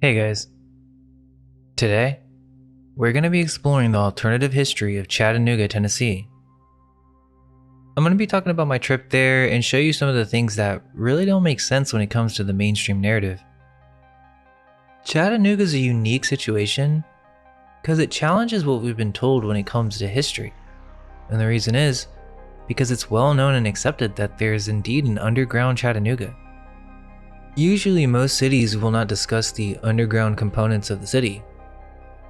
Hey guys, today we're going to be exploring the alternative history of Chattanooga, Tennessee. I'm going to be talking about my trip there and show you some of the things that really don't make sense when it comes to the mainstream narrative. Chattanooga is a unique situation because it challenges what we've been told when it comes to history. And the reason is because it's well known and accepted that there is indeed an underground Chattanooga. Usually most cities will not discuss the underground components of the city.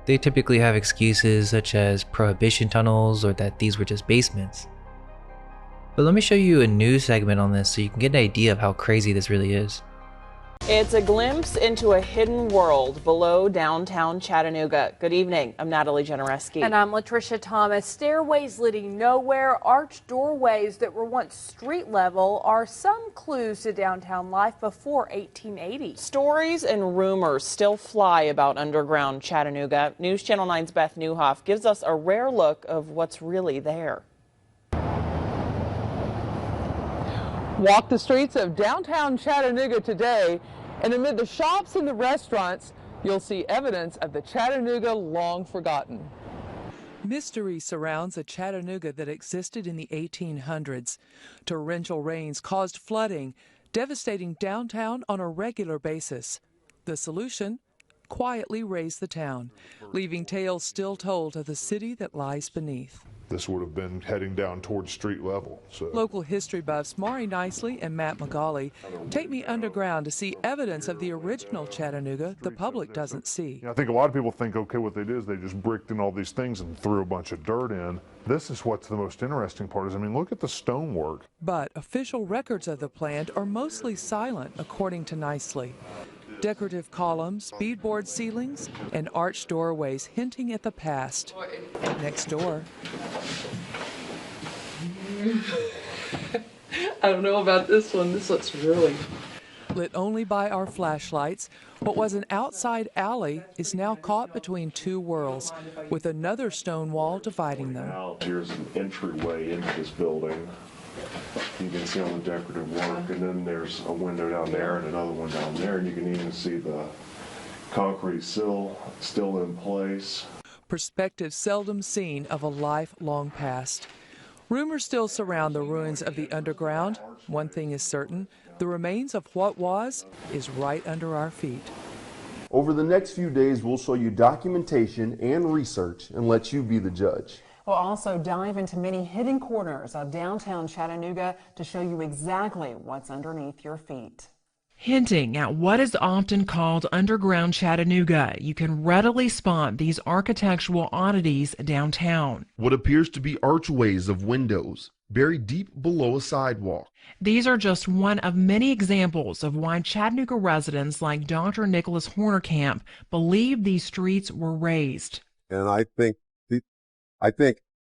They typically have excuses such as prohibition tunnels or that these were just basements. But let me show you a news segment on this so you can get an idea of how crazy this really is. It's a glimpse into a hidden world below downtown Chattanooga. Good evening. I'm Natalie Genereski. And I'm Latricia Thomas. Stairways leading nowhere, arched doorways that were once street level are some clues to downtown life before 1880. Stories and rumors still fly about underground Chattanooga. News Channel 9's Beth Newhoff gives us a rare look of what's really there. Walk the streets of downtown Chattanooga today, and amid the shops and the restaurants, you'll see evidence of the Chattanooga long forgotten. Mystery surrounds a Chattanooga that existed in the 1800s. Torrential rains caused flooding, devastating downtown on a regular basis. The solution? Quietly raise the town, leaving tales still told of the city that lies beneath. This would have been heading down towards street level. Local history buffs Mari Nicely and Matt McGauley take me underground to see evidence of the original Chattanooga the public doesn't see. I think a lot of people think, okay, what they did is they just bricked in all these things and threw a bunch of dirt in. This is what's the most interesting part is, I mean, look at the stonework. But official records of the plant are mostly silent, according to Nicely. Decorative columns, beadboard ceilings, and arched doorways hinting at the past. Next door. I don't know about this one. This looks really... Lit only by our flashlights, what was an outside alley is now caught between two worlds, with another stone wall dividing them. Here's an entryway into this building. You can see all the decorative work, and then there's a window down there and another one down there, and you can even see the concrete sill still in place. Perspective seldom seen of a life long past. Rumors still surround the ruins of the underground. One thing is certain, the remains of what was is right under our feet. Over the next few days, we'll show you documentation and research and let you be the judge. We'll also dive into many hidden corners of downtown Chattanooga to show you exactly what's underneath your feet. Hinting at what is often called underground Chattanooga, you can readily spot these architectural oddities downtown. What appears to be archways of windows buried deep below a sidewalk. These are just one of many examples of why Chattanooga residents like Dr. Nicholas Hornerkamp believe these streets were raised. And I think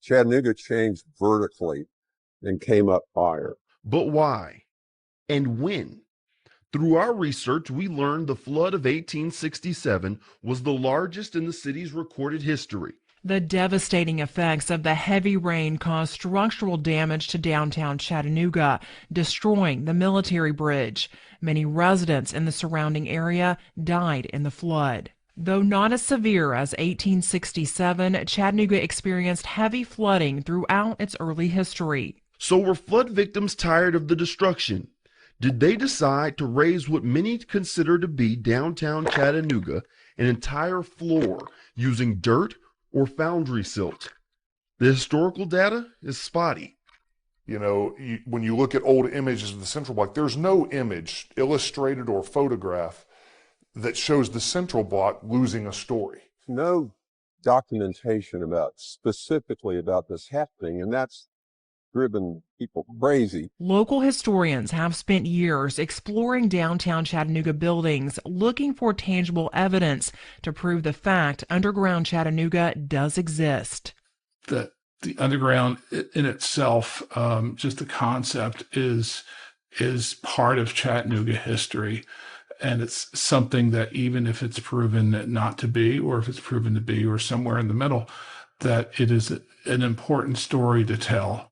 Chattanooga changed vertically and came up higher. But why? And when? Through our research, we learned the flood of 1867 was the largest in the city's recorded history. The devastating effects of the heavy rain caused structural damage to downtown Chattanooga, destroying the military bridge. Many residents in the surrounding area died in the flood. Though not as severe as 1867, Chattanooga experienced heavy flooding throughout its early history. So were flood victims tired of the destruction? Did they decide to raise what many consider to be downtown Chattanooga, an entire floor, using dirt or foundry silt? The historical data is spotty. You know, when you look at old images of the Central Block, there's no image, illustrated or photograph, that shows the Central Block losing a story. No documentation specifically about this happening, and that's driven people crazy. Local historians have spent years exploring downtown Chattanooga buildings, looking for tangible evidence to prove the fact underground Chattanooga does exist. The underground in itself, just the concept is part of Chattanooga history. And it's something that even if it's proven not to be, or if it's proven to be, or somewhere in the middle, that it is an important story to tell.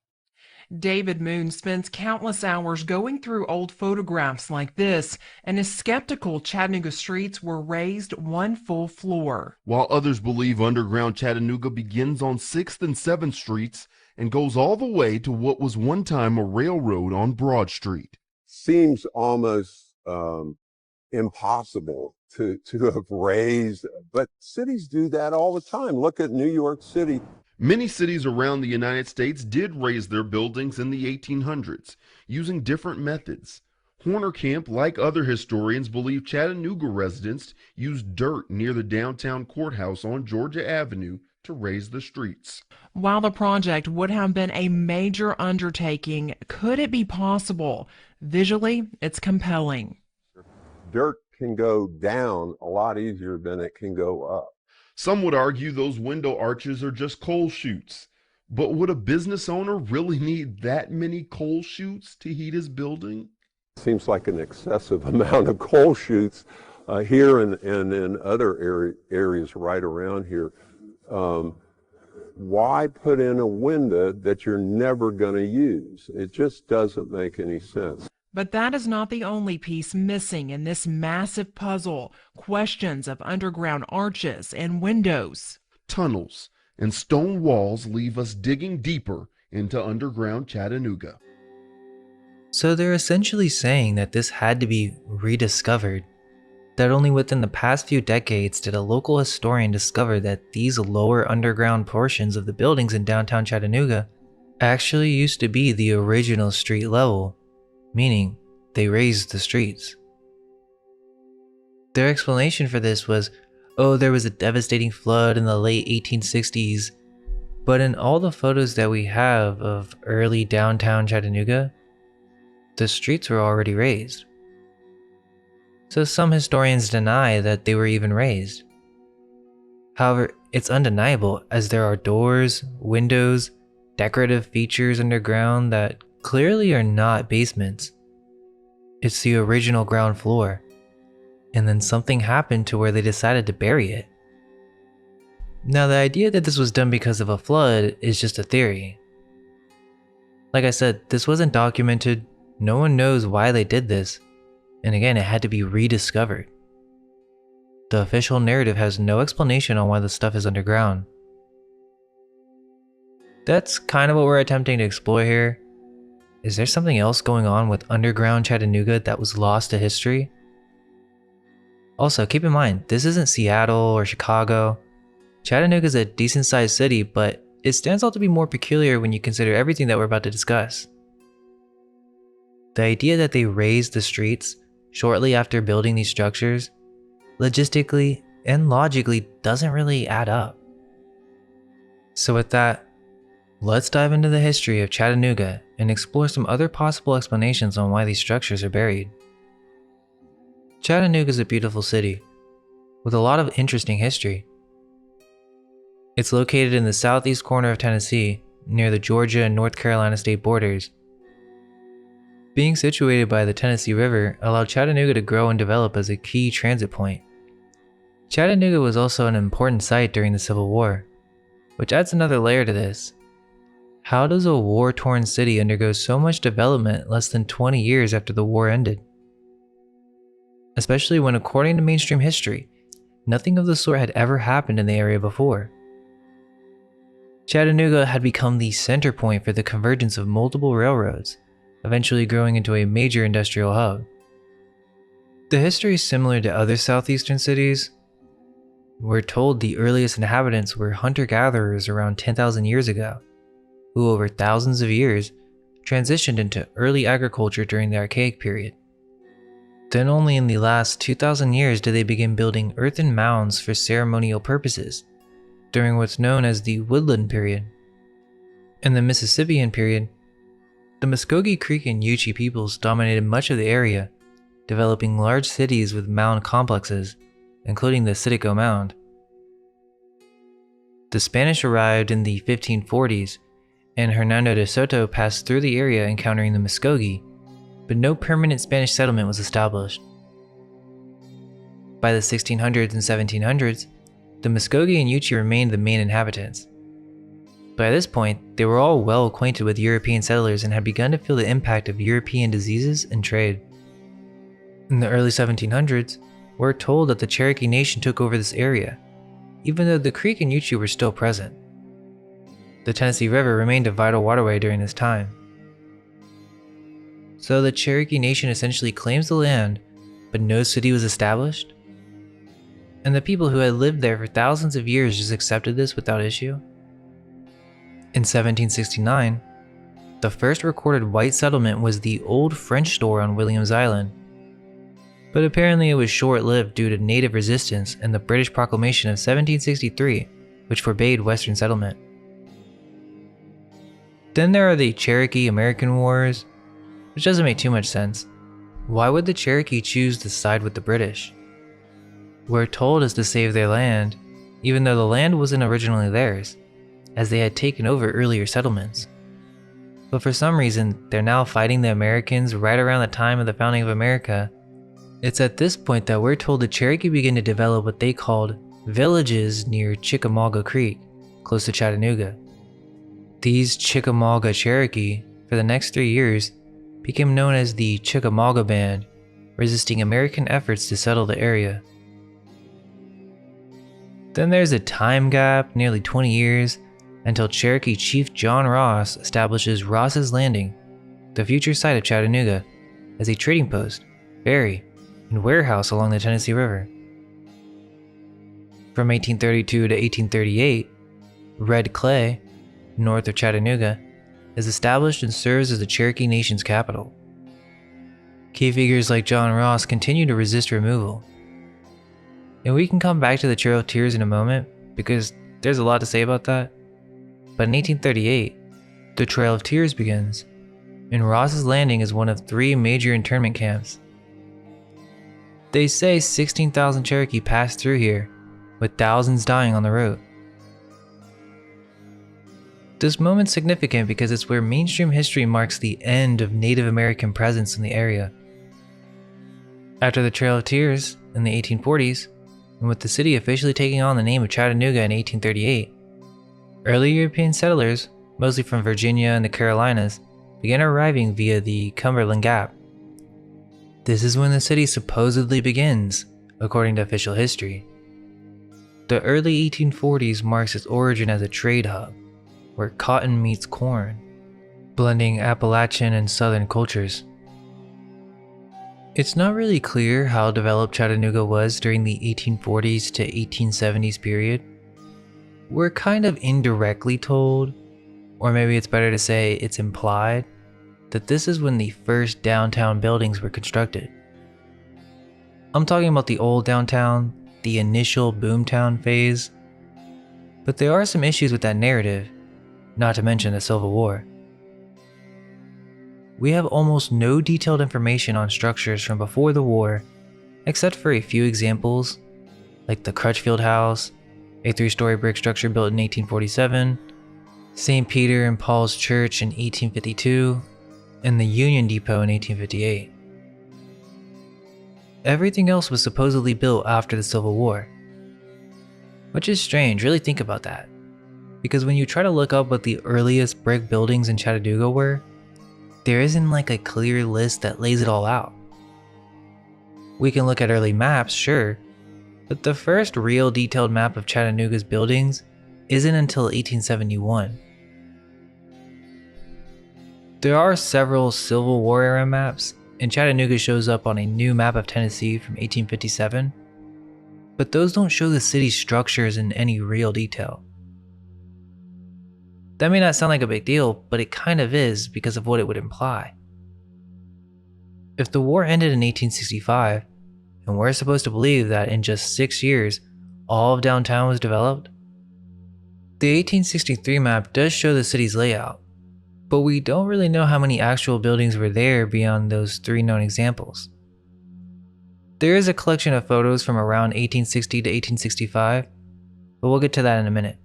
David Moon spends countless hours going through old photographs like this and is skeptical Chattanooga streets were raised one full floor. While others believe underground Chattanooga begins on 6th and 7th Streets and goes all the way to what was one time a railroad on Broad Street. Seems almost impossible to have raised, but cities do that all the time. Look at New York City. Many cities around the United States did raise their buildings in the 1800s, using different methods. Horner Camp, like other historians, believe Chattanooga residents used dirt near the downtown courthouse on Georgia Avenue to raise the streets. While the project would have been a major undertaking, could it be possible? Visually, it's compelling. Dirt can go down a lot easier than it can go up. Some would argue those window arches are just coal chutes. But would a business owner really need that many coal chutes to heat his building? Seems like an excessive amount of coal chutes here and in other areas right around here. Why put in a window that you're never going to use? It just doesn't make any sense. But that is not the only piece missing in this massive puzzle. Questions of underground arches and windows. Tunnels and stone walls leave us digging deeper into underground Chattanooga. So they're essentially saying that this had to be rediscovered. That only within the past few decades did a local historian discover that these lower underground portions of the buildings in downtown Chattanooga actually used to be the original street level, meaning they raised the streets. Their explanation for this was, oh, there was a devastating flood in the late 1860s, but in all the photos that we have of early downtown Chattanooga, the streets were already raised. So some historians deny that they were even raised. However, it's undeniable as there are doors, windows, decorative features underground that clearly are not basements. It's the original ground floor. And then something happened to where they decided to bury it. Now, the idea that this was done because of a flood is just a theory. Like I said, this wasn't documented. No one knows why they did this. And again, it had to be rediscovered. The official narrative has no explanation on why the stuff is underground. That's kind of what we're attempting to explore here. Is there something else going on with underground Chattanooga that was lost to history? Also, keep in mind, this isn't Seattle or Chicago. Chattanooga is a decent sized city, but it stands out to be more peculiar when you consider everything that we're about to discuss. The idea that they raised the streets shortly after building these structures, logistically and logically doesn't really add up. So with that, let's dive into the history of Chattanooga and explore some other possible explanations on why these structures are buried. Chattanooga is a beautiful city with a lot of interesting history. It's located in the southeast corner of Tennessee, near the Georgia and North Carolina state borders. Being situated by the Tennessee River allowed Chattanooga to grow and develop as a key transit point. Chattanooga was also an important site during the Civil War, which adds another layer to this. How does a war-torn city undergo so much development less than 20 years after the war ended? Especially when, according to mainstream history, nothing of the sort had ever happened in the area before. Chattanooga had become the center point for the convergence of multiple railroads, eventually growing into a major industrial hub. The history is similar to other southeastern cities. We're told the earliest inhabitants were hunter-gatherers around 10,000 years ago, who over thousands of years transitioned into early agriculture during the Archaic period. Then only in the last 2,000 years did they begin building earthen mounds for ceremonial purposes, during what's known as the Woodland period. In the Mississippian period, the Muskogee Creek and Yuchi peoples dominated much of the area, developing large cities with mound complexes, including the Sitico Mound. The Spanish arrived in the 1540s, and Hernando de Soto passed through the area encountering the Muskogee, but no permanent Spanish settlement was established. by the 1600s and 1700s, the Muskogee and Yuchi remained the main inhabitants. By this point, they were all well acquainted with European settlers and had begun to feel the impact of European diseases and trade. In the early 1700s, we're told that the Cherokee Nation took over this area, even though the Creek and Yuchi were still present. The Tennessee River remained a vital waterway during this time. So the Cherokee Nation essentially claims the land, but no city was established? And the people who had lived there for thousands of years just accepted this without issue? In 1769, the first recorded white settlement was the Old French Store on Williams Island. But apparently it was short-lived due to native resistance and the British Proclamation of 1763, which forbade Western settlement. Then there are the Cherokee-American Wars, which doesn't make too much sense. Why would the Cherokee choose to side with the British? We're told it's to save their land, even though the land wasn't originally theirs, as they had taken over earlier settlements. But for some reason, they're now fighting the Americans right around the time of the founding of America. It's at this point that we're told the Cherokee begin to develop what they called villages near Chickamauga Creek, close to Chattanooga. These Chickamauga Cherokee, for the next 3 years, became known as the Chickamauga Band, resisting American efforts to settle the area. Then there's a time gap, nearly 20 years, until Cherokee Chief John Ross establishes Ross's Landing, the future site of Chattanooga, as a trading post, ferry, and warehouse along the Tennessee River. From 1832 to 1838, Red Clay, north of Chattanooga, is established and serves as the Cherokee Nation's capital. Key figures like John Ross continue to resist removal. And we can come back to the Trail of Tears in a moment, because there's a lot to say about that. But in 1838, the Trail of Tears begins, and Ross's Landing is one of 3 major internment camps. They say 16,000 Cherokee passed through here, with thousands dying on the road. This moment's significant because it's where mainstream history marks the end of Native American presence in the area. After the Trail of Tears in the 1840s, and with the city officially taking on the name of Chattanooga in 1838, early European settlers, mostly from Virginia and the Carolinas, began arriving via the Cumberland Gap. This is when the city supposedly begins, according to official history. The early 1840s marks its origin as a trade hub, where cotton meets corn, blending Appalachian and Southern cultures. It's not really clear how developed Chattanooga was during the 1840s to 1870s period. We're kind of indirectly told, or maybe it's better to say it's implied, that this is when the first downtown buildings were constructed. I'm talking about the old downtown, the initial boomtown phase. But there are some issues with that narrative, not to mention the Civil War. We have almost no detailed information on structures from before the war, except for a few examples, like the Crutchfield House, a 3-story brick structure built in 1847, St. Peter and Paul's Church in 1852, and the Union Depot in 1858. Everything else was supposedly built after the Civil War. Which is strange, really think about that. Because when you try to look up what the earliest brick buildings in Chattanooga were, there isn't like a clear list that lays it all out. We can look at early maps, sure, but the first real detailed map of Chattanooga's buildings isn't until 1871. There are several Civil War era maps, and Chattanooga shows up on a new map of Tennessee from 1857, but those don't show the city's structures in any real detail. That may not sound like a big deal, but it kind of is because of what it would imply. If the war ended in 1865, and we're supposed to believe that in just 6 years, all of downtown was developed, the 1863 map does show the city's layout, but we don't really know how many actual buildings were there beyond those 3 known examples. There is a collection of photos from around 1860 to 1865, but we'll get to that in a minute.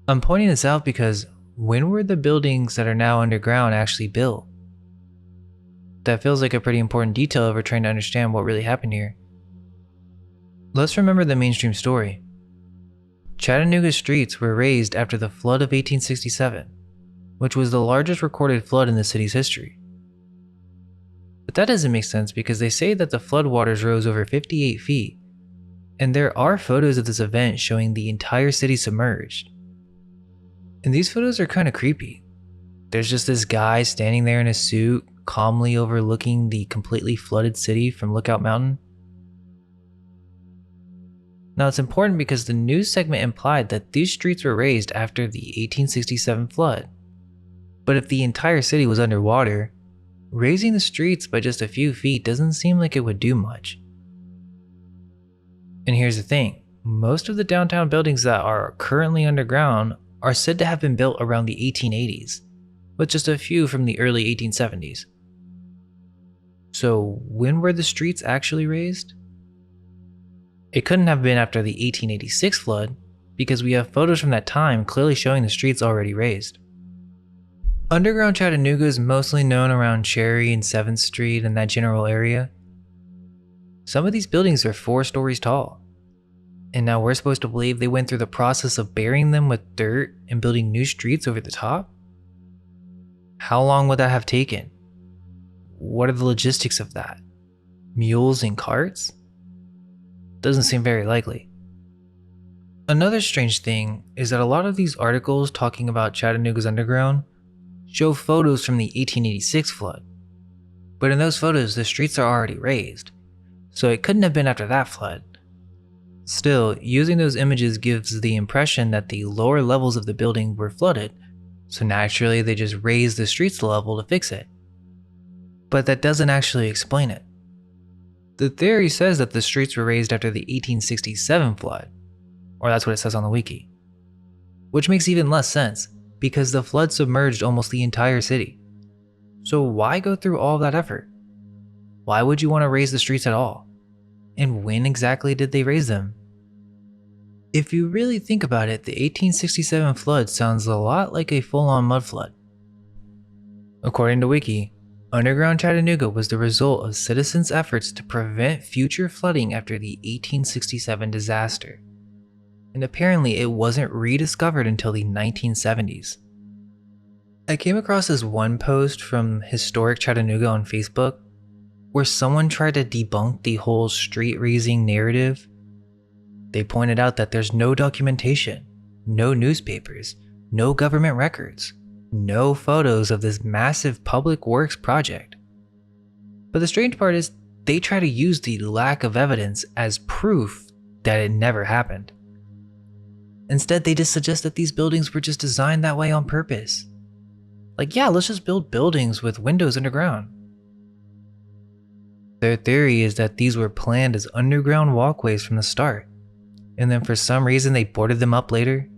I'm pointing this out because when were the buildings that are now underground actually built? That feels like a pretty important detail if we're trying to understand what really happened here. Let's remember the mainstream story. Chattanooga streets were raised after the flood of 1867, which was the largest recorded flood in the city's history. But that doesn't make sense because they say that the floodwaters rose over 58 feet, and there are photos of this event showing the entire city submerged. And these photos are kind of creepy. There's just this guy standing there in a suit, calmly overlooking the completely flooded city from Lookout Mountain. Now it's important because the news segment implied that these streets were raised after the 1867 flood. But if the entire city was underwater, raising the streets by just a few feet doesn't seem like it would do much. And here's the thing, most of the downtown buildings that are currently underground are said to have been built around the 1880s, with just a few from the early 1870s. So when were the streets actually raised? It couldn't have been after the 1886 flood, because we have photos from that time clearly showing the streets already raised. Underground Chattanooga is mostly known around Cherry and 7th Street and that general area. Some of these buildings are 4 stories tall, and now we're supposed to believe they went through the process of burying them with dirt and building new streets over the top? How long would that have taken? What are the logistics of that? Mules and carts? Doesn't seem very likely. Another strange thing is that a lot of these articles talking about Chattanooga's underground show photos from the 1886 flood. But in those photos, the streets are already raised, so it couldn't have been after that flood. Still, using those images gives the impression that the lower levels of the building were flooded, so naturally they just raised the streets level to fix it. But that doesn't actually explain it. The theory says that the streets were raised after the 1867 flood, or that's what it says on the wiki. Which makes even less sense, because the flood submerged almost the entire city. So why go through all of that effort? Why would you want to raise the streets at all? And when exactly did they raise them? If you really think about it, the 1867 flood sounds a lot like a full-on mud flood. According to Wiki, underground Chattanooga was the result of citizens' efforts to prevent future flooding after the 1867 disaster. And apparently it wasn't rediscovered until the 1970s. I came across this one post from Historic Chattanooga on Facebook where someone tried to debunk the whole street raising narrative. They pointed out that there's no documentation, no newspapers, no government records, no photos of this massive public works project. But the strange part is they try to use the lack of evidence as proof that it never happened. Instead, they just suggest that these buildings were just designed that way on purpose. Like, yeah, let's just build buildings with windows underground. Their theory is that these were planned as underground walkways from the start, and then for some reason they boarded them up later.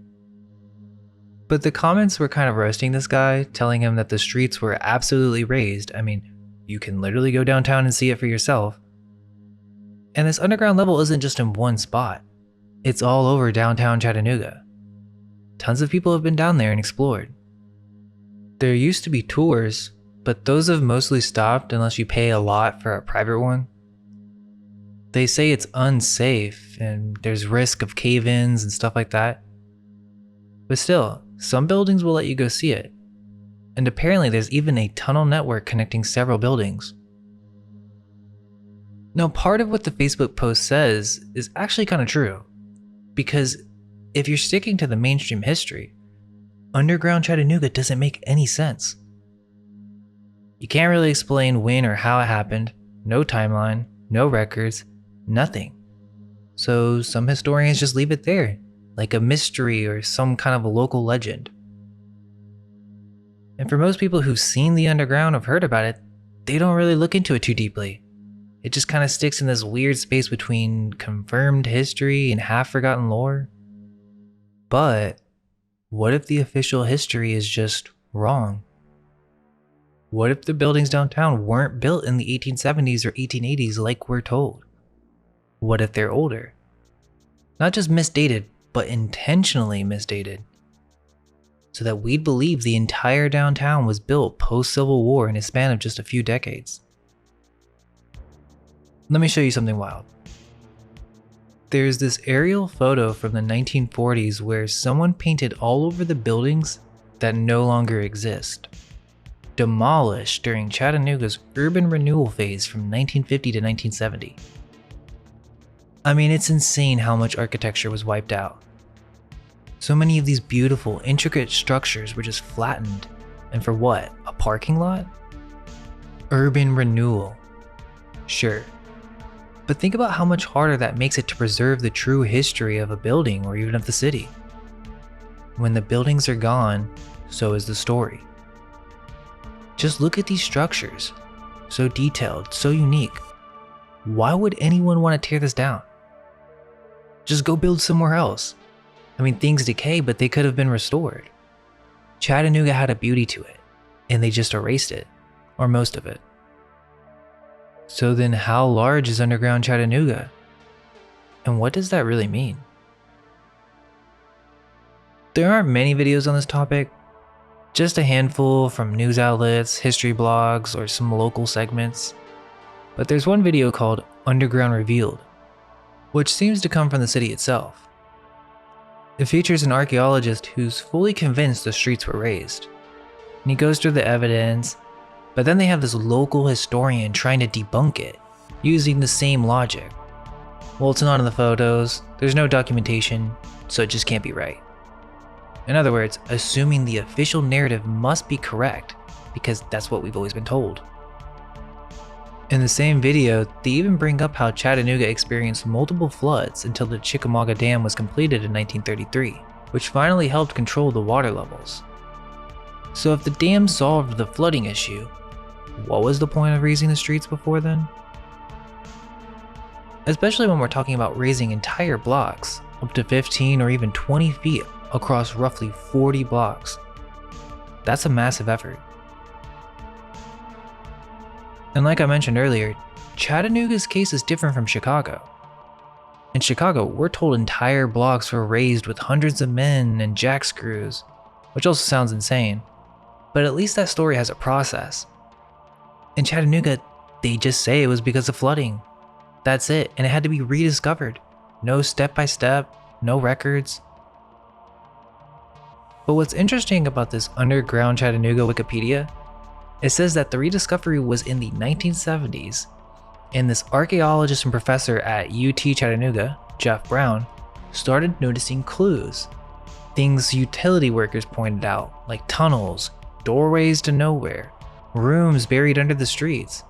But the comments were kind of roasting this guy, telling him that the streets were absolutely raised. I mean, you can literally go downtown and see it for yourself. And this underground level isn't just in one spot. It's all over downtown Chattanooga. Tons of people have been down there and explored. There used to be tours, but those have mostly stopped unless you pay a lot for a private one. They say it's unsafe and there's risk of cave-ins and stuff like that. But still, some buildings will let you go see it. And apparently there's even a tunnel network connecting several buildings. Now, part of what the Facebook post says is actually kind of true. Because if you're sticking to the mainstream history, underground Chattanooga doesn't make any sense. You can't really explain when or how it happened, no timeline, no records, nothing. So some historians just leave it there, like a mystery or some kind of a local legend. And for most people who've seen the underground or heard about it, they don't really look into it too deeply. It just kind of sticks in this weird space between confirmed history and half-forgotten lore. But what if the official history is just wrong? What if the buildings downtown weren't built in the 1870s or 1880s like we're told? What if they're older? Not just misdated, but intentionally misdated. So that we'd believe the entire downtown was built post-Civil War in a span of just a few decades. Let me show you something wild. There's this aerial photo from the 1940s where someone painted all over the buildings that no longer exist, demolished during Chattanooga's urban renewal phase from 1950 to 1970. I mean, it's insane how much architecture was wiped out. So many of these beautiful, intricate structures were just flattened. And for what? A parking lot? Urban renewal. Sure. But think about how much harder that makes it to preserve the true history of a building or even of the city. When the buildings are gone, so is the story. Just look at these structures. So detailed, so unique. Why would anyone want to tear this down? Just go build somewhere else. I mean, things decay, but they could have been restored. Chattanooga had a beauty to it, and they just erased it, or most of it. So then how large is underground Chattanooga? And what does that really mean? There aren't many videos on this topic, just a handful from news outlets, history blogs, or some local segments. But there's one video called Underground Revealed, which seems to come from the city itself. It features an archaeologist who's fully convinced the streets were raised, and he goes through the evidence, but then they have this local historian trying to debunk it, using the same logic. Well, it's not in the photos, there's no documentation, so it just can't be right. In other words, assuming the official narrative must be correct, because that's what we've always been told. In the same video, they even bring up how Chattanooga experienced multiple floods until the Chickamauga Dam was completed in 1933, which finally helped control the water levels. So if the dam solved the flooding issue, what was the point of raising the streets before then? Especially when we're talking about raising entire blocks, up to 15 or even 20 feet across roughly 40 blocks. That's a massive effort. And like I mentioned earlier, Chattanooga's case is different from Chicago. In Chicago, we're told entire blocks were raised with hundreds of men and jack screws, which also sounds insane, but at least that story has a process. In Chattanooga, they just say it was because of flooding. That's it, and it had to be rediscovered. No step-by-step, no records. But what's interesting about this underground Chattanooga Wikipedia, it says that the rediscovery was in the 1970s, and this archaeologist and professor at UT Chattanooga, Jeff Brown, started noticing clues. Things utility workers pointed out, like tunnels, doorways to nowhere, rooms buried under the streets.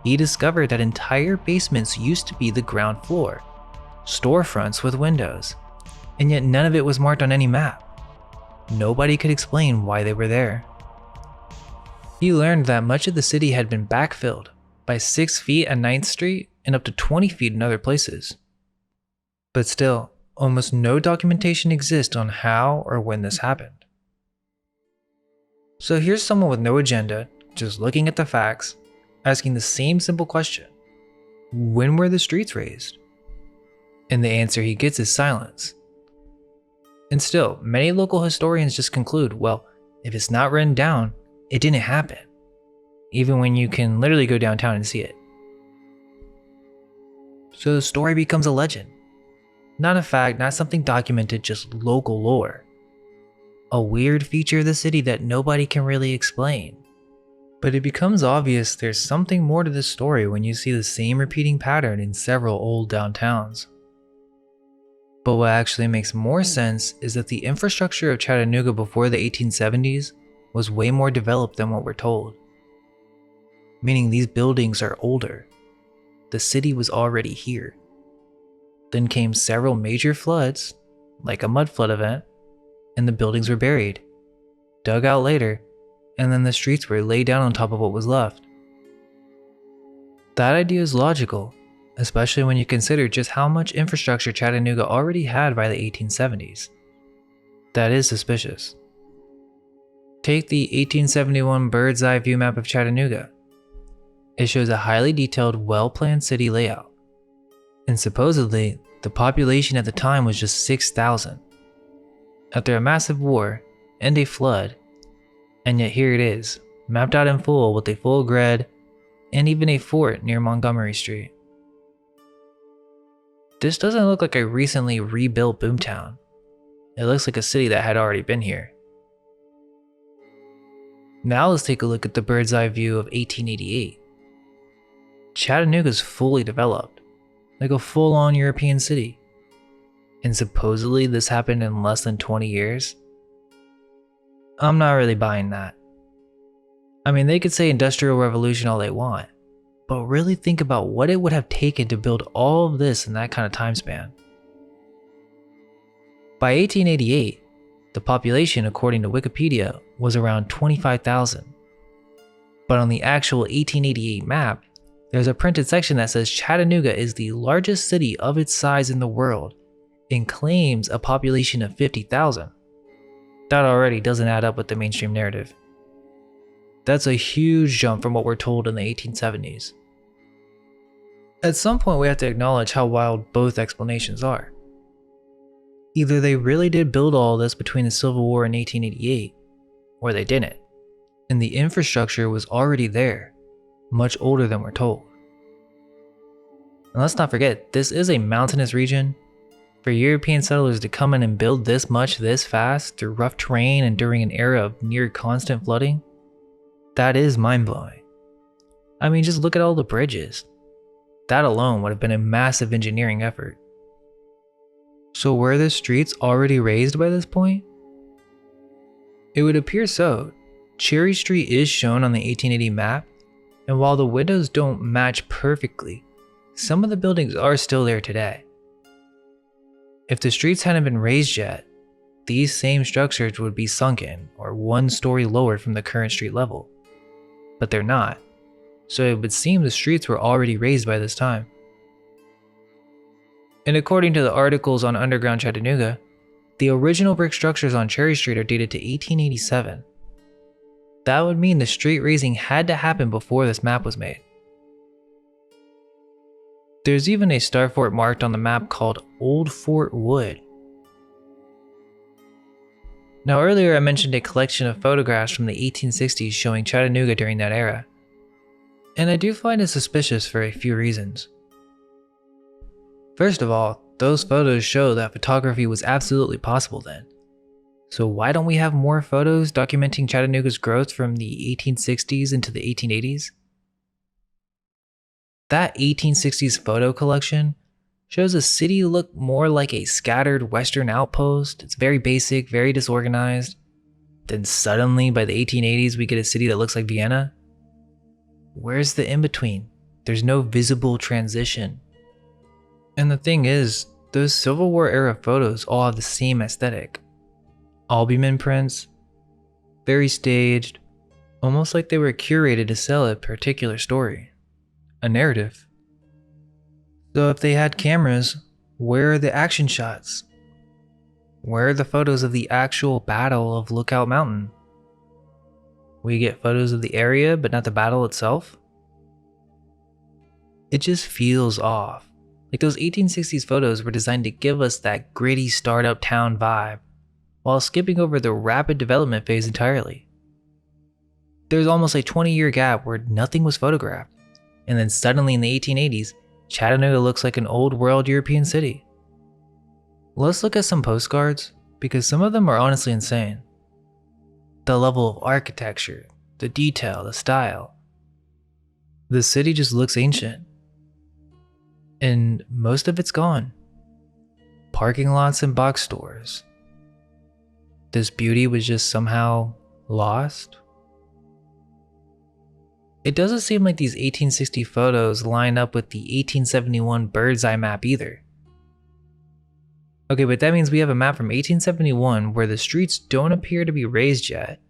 He discovered that entire basements used to be the ground floor, storefronts with windows, and yet none of it was marked on any map. Nobody could explain why they were there. He learned that much of the city had been backfilled by 6 feet at 9th Street and up to 20 feet in other places. But still, almost no documentation exists on how or when this happened. So here's someone with no agenda, just looking at the facts, asking the same simple question: when were the streets raised? And the answer he gets is silence. And still, many local historians just conclude, well, if it's not written down, it didn't happen, even when you can literally go downtown and see it. So the story becomes a legend. Not a fact, not something documented, just local lore. A weird feature of the city that nobody can really explain. But it becomes obvious there's something more to this story when you see the same repeating pattern in several old downtowns. But what actually makes more sense is that the infrastructure of Chattanooga before the 1870s was way more developed than what we're told. Meaning these buildings are older. The city was already here. Then came several major floods, like a mud flood event, and the buildings were buried, dug out later, and then the streets were laid down on top of what was left. That idea is logical, especially when you consider just how much infrastructure Chattanooga already had by the 1870s. That is suspicious. Take the 1871 bird's eye view map of Chattanooga. It shows a highly detailed, well-planned city layout. And supposedly, the population at the time was just 6,000. After a massive war and a flood, and yet here it is, mapped out in full with a full grid and even a fort near Montgomery Street. This doesn't look like a recently rebuilt boomtown. It looks like a city that had already been here. Now let's take a look at the bird's eye view of 1888. Chattanooga's fully developed, like a full-on European city. And supposedly this happened in less than 20 years? I'm not really buying that. I mean, they could say Industrial Revolution all they want, but really think about what it would have taken to build all of this in that kind of time span. By 1888, the population, according to Wikipedia, was around 25,000. But on the actual 1888 map, there's a printed section that says Chattanooga is the largest city of its size in the world and claims a population of 50,000. That already doesn't add up with the mainstream narrative. That's a huge jump from what we're told in the 1870s. At some point, we have to acknowledge how wild both explanations are. Either they really did build all this between the Civil War and 1888, or they didn't, and the infrastructure was already there, much older than we're told. And let's not forget, this is a mountainous region. For European settlers to come in and build this much this fast through rough terrain and during an era of near constant flooding, that is mind-blowing. I mean, just look at all the bridges. That alone would have been a massive engineering effort. So were the streets already raised by this point? It would appear so. Cherry Street is shown on the 1880 map, and while the windows don't match perfectly, some of the buildings are still there today. If the streets hadn't been raised yet, these same structures would be sunken or one story lower from the current street level. But they're not, so it would seem the streets were already raised by this time. And according to the articles on Underground Chattanooga, the original brick structures on Cherry Street are dated to 1887. That would mean the street raising had to happen before this map was made. There's even a star fort marked on the map called Old Fort Wood. Now earlier I mentioned a collection of photographs from the 1860s showing Chattanooga during that era, and I do find it suspicious for a few reasons. First of all, those photos show that photography was absolutely possible then. So why don't we have more photos documenting Chattanooga's growth from the 1860s into the 1880s? That 1860s photo collection shows a city look more like a scattered western outpost. It's very basic, very disorganized. Then suddenly by the 1880s we get a city that looks like Vienna. Where's the in-between? There's no visible transition. And the thing is, those Civil War era photos all have the same aesthetic. Albumin prints, very staged, almost like they were curated to sell a particular story, a narrative. So if they had cameras, where are the action shots? Where are the photos of the actual Battle of Lookout Mountain? We get photos of the area, but not the battle itself? It just feels off. Like those 1860s photos were designed to give us that gritty startup town vibe, while skipping over the rapid development phase entirely. There's almost a 20-year gap where nothing was photographed, and then suddenly in the 1880s, Chattanooga looks like an old world European city. Let's look at some postcards, because some of them are honestly insane. The level of architecture, the detail, the style. The city just looks ancient. And most of it's gone. Parking lots and box stores. This beauty was just somehow lost. It doesn't seem like these 1860 photos line up with the 1871 bird's eye map either. Okay, but that means we have a map from 1871 where the streets don't appear to be raised yet.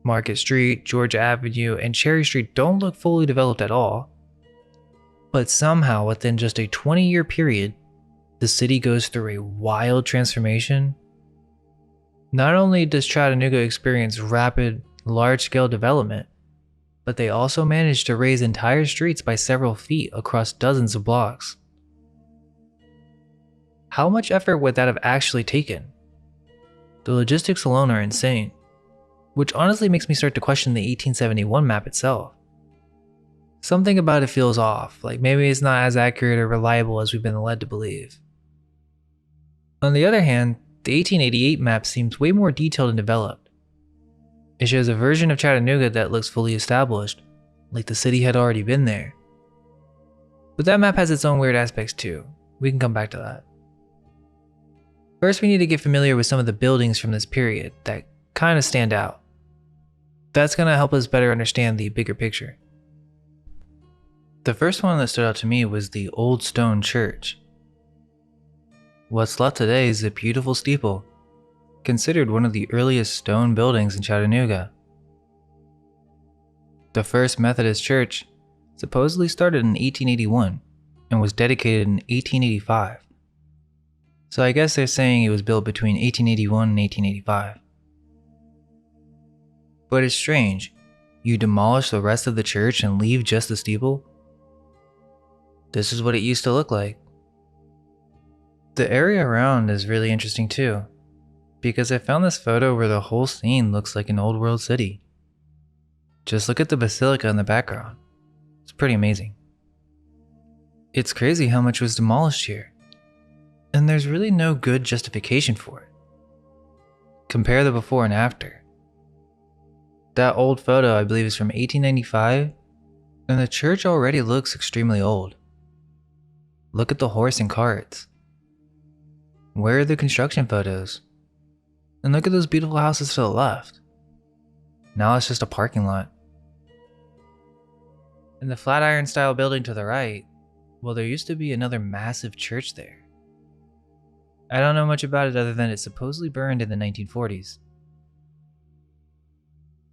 Market Street, Georgia Avenue, and Cherry Street don't look fully developed at all. But somehow within just a 20-year period, the city goes through a wild transformation. Not only does Chattanooga experience rapid, large-scale development, but they also manage to raise entire streets by several feet across dozens of blocks. How much effort would that have actually taken? The logistics alone are insane, which honestly makes me start to question the 1871 map itself. Something about it feels off, like maybe it's not as accurate or reliable as we've been led to believe. On the other hand, the 1888 map seems way more detailed and developed. It shows a version of Chattanooga that looks fully established, like the city had already been there. But that map has its own weird aspects too. We can come back to that. First, we need to get familiar with some of the buildings from this period that kind of stand out. That's going to help us better understand the bigger picture. The first one that stood out to me was the Old Stone Church. What's left today is a beautiful steeple, considered one of the earliest stone buildings in Chattanooga. The first Methodist church supposedly started in 1881 and was dedicated in 1885. So I guess they're saying it was built between 1881 and 1885. But it's strange, you demolish the rest of the church and leave just the steeple? This is what it used to look like. The area around is really interesting too, because I found this photo where the whole scene looks like an old world city. Just look at the basilica in the background. It's pretty amazing. It's crazy how much was demolished here, and there's really no good justification for it. Compare the before and after. That old photo I believe is from 1895, and the church already looks extremely old. Look at the horse and carts. Where are the construction photos? And look at those beautiful houses to the left. Now it's just a parking lot. And the Flatiron style building to the right, well, there used to be another massive church there. I don't know much about it other than it supposedly burned in the 1940s.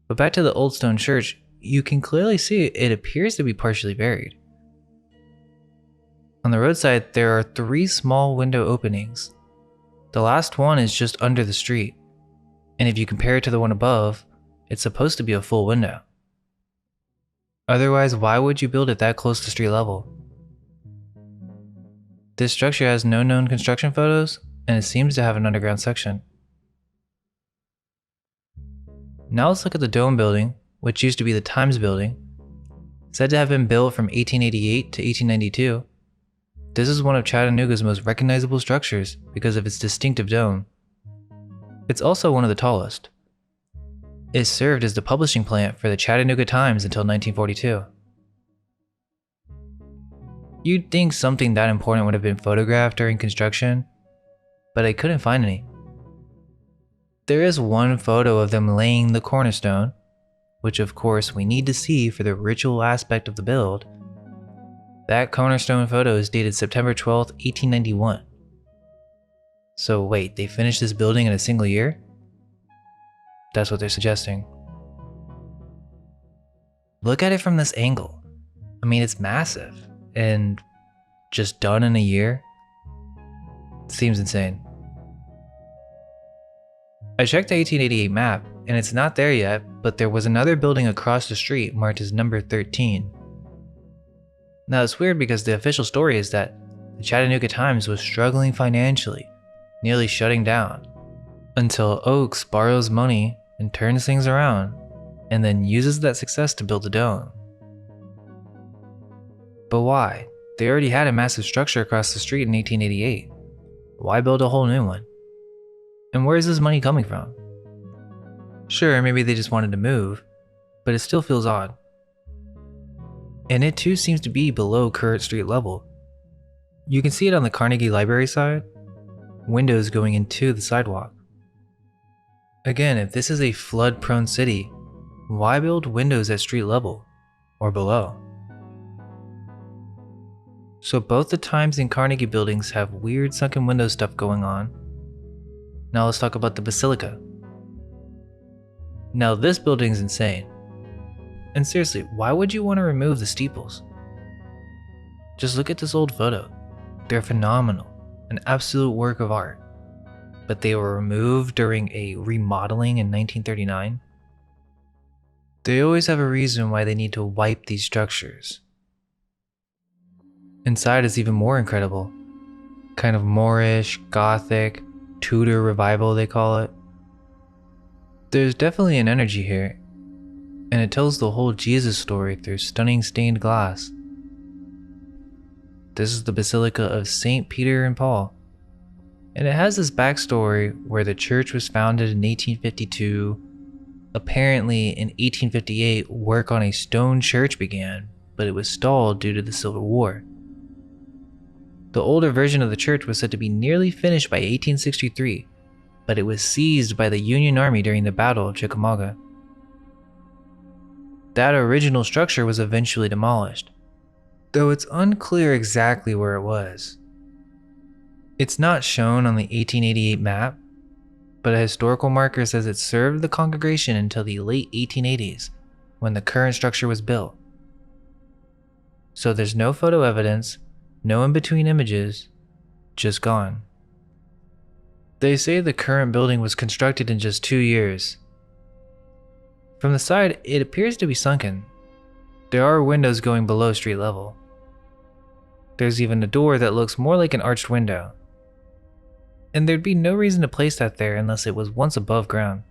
But back to the Old Stone Church, you can clearly see it appears to be partially buried. On the roadside, there are 3 small window openings. The last one is just under the street, and if you compare it to the one above, it's supposed to be a full window. Otherwise, why would you build it that close to street level? This structure has no known construction photos, and it seems to have an underground section. Now let's look at the Dome building, which used to be the Times building. Said to have been built from 1888 to 1892. This is one of Chattanooga's most recognizable structures because of its distinctive dome. It's also one of the tallest. It served as the publishing plant for the Chattanooga Times until 1942. You'd think something that important would have been photographed during construction, but I couldn't find any. There is one photo of them laying the cornerstone, which of course we need to see for the ritual aspect of the build. That cornerstone photo is dated September 12th, 1891. So wait, they finished this building in a single year? That's what they're suggesting. Look at it from this angle. I mean, it's massive, and just done in a year? Seems insane. I checked the 1888 map, and it's not there yet, but there was another building across the street marked as number 13. Now it's weird because the official story is that the Chattanooga Times was struggling financially, nearly shutting down, until Oakes borrows money and turns things around, and then uses that success to build the dome. But why? They already had a massive structure across the street in 1888. Why build a whole new one? And where is this money coming from? Sure, maybe they just wanted to move, but it still feels odd. And it too seems to be below current street level. You can see it on the Carnegie Library side, windows going into the sidewalk. Again, if this is a flood-prone city, why build windows at street level or below? So both the Times and Carnegie buildings have weird sunken window stuff going on. Now let's talk about the Basilica. Now this building's insane. And seriously, why would you want to remove the steeples? Just look at this old photo. They're phenomenal, an absolute work of art. But they were removed during a remodeling in 1939. They always have a reason why they need to wipe these structures. Inside is even more incredible. Kind of Moorish, Gothic, Tudor revival they call it. There's definitely an energy here. and it tells the whole Jesus story through stunning stained glass. This is the Basilica of St. Peter and Paul, and it has this backstory where the church was founded in 1852. Apparently, in 1858, work on a stone church began, but it was stalled due to the Civil War. The older version of the church was said to be nearly finished by 1863, but it was seized by the Union Army during the Battle of Chickamauga. That original structure was eventually demolished, though it's unclear exactly where it was. It's not shown on the 1888 map, but a historical marker says it served the congregation until the late 1880s, when the current structure was built. So there's no photo evidence, no in-between images, just gone. They say the current building was constructed in just 2 years. From the side, it appears to be sunken. There are windows going below street level. There's even a door that looks more like an arched window. And there'd be no reason to place that there unless it was once above ground.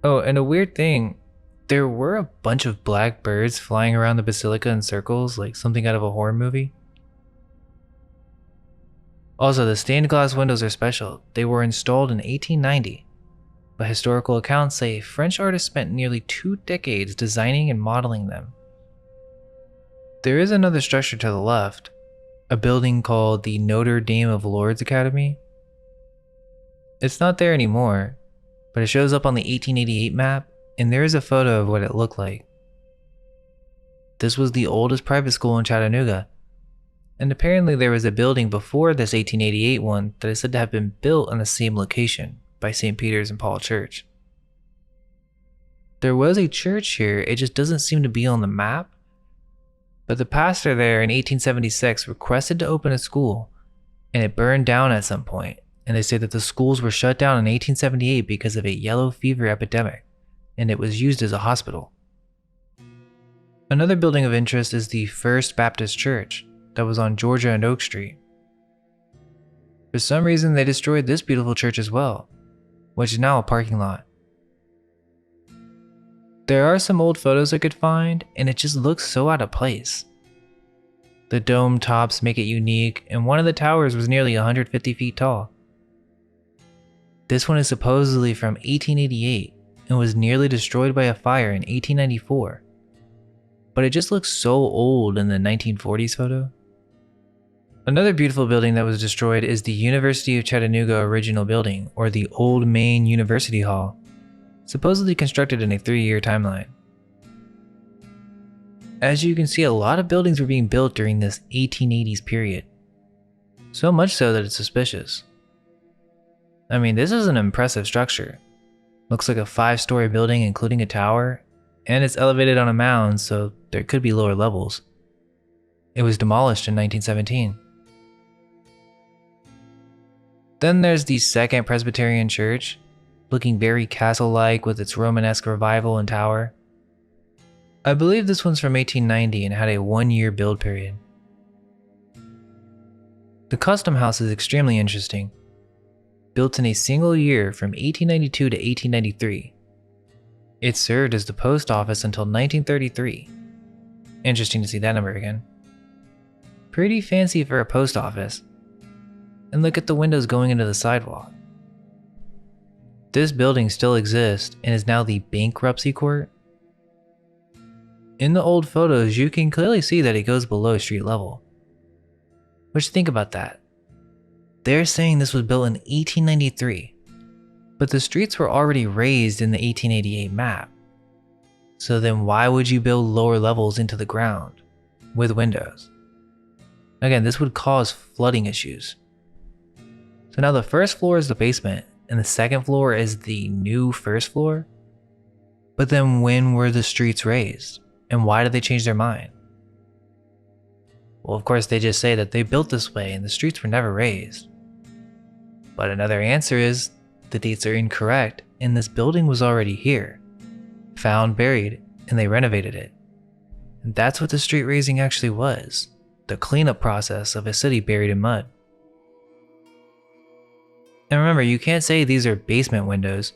Oh, and a weird thing, there were a bunch of black birds flying around the basilica in circles like something out of a horror movie. Also, the stained glass windows are special. They were installed in 1890, but historical accounts say a French artist spent nearly 2 decades designing and modeling them. There is another structure to the left, a building called the Notre Dame of Lourdes Academy. It's not there anymore, but it shows up on the 1888 map, and there is a photo of what it looked like. This was the oldest private school in Chattanooga, and apparently there was a building before this 1888 one that is said to have been built on the same location by St. Peter's and Paul Church. There was a church here, it just doesn't seem to be on the map, but the pastor there in 1876 requested to open a school, and it burned down at some point, and they say that the schools were shut down in 1878 because of a yellow fever epidemic, and it was used as a hospital. Another building of interest is the First Baptist Church that was on Georgia and Oak Street. For some reason, they destroyed this beautiful church as well, which is now a parking lot. There are some old photos I could find, and it just looks so out of place. The dome tops make it unique, and one of the towers was nearly 150 feet tall. This one is supposedly from 1888 and was nearly destroyed by a fire in 1894. But it just looks so old in the 1940s photo. Another beautiful building that was destroyed is the University of Chattanooga original building, or the Old Main University Hall, supposedly constructed in a 3-year timeline. As you can see, a lot of buildings were being built during this 1880s period. So much so that it's suspicious. I mean, this is an impressive structure. Looks like a 5-story building including a tower, and it's elevated on a mound, so there could be lower levels. It was demolished in 1917. Then there's the Second Presbyterian Church, looking very castle-like with its Romanesque revival and tower. I believe this one's from 1890 and had a 1-year build period. The Custom House is extremely interesting. Built in a single year from 1892 to 1893. It served as the post office until 1933. Interesting to see that number again. Pretty fancy for a post office. And look at the windows going into the sidewalk. This building still exists and is now the bankruptcy court. In the old photos, you can clearly see that it goes below street level. Which, think about that. They're saying this was built in 1893, but the streets were already raised in the 1888 map. So then why would you build lower levels into the ground with windows? Again, this would cause flooding issues. So now the first floor is the basement, and the second floor is the new first floor? But then when were the streets raised? And why did they change their mind? Well, of course, they just say that they built this way and the streets were never raised. But another answer is, the dates are incorrect and this building was already here. Found buried, and they renovated it. And that's what the street raising actually was. The cleanup process of a city buried in mud. And remember, you can't say these are basement windows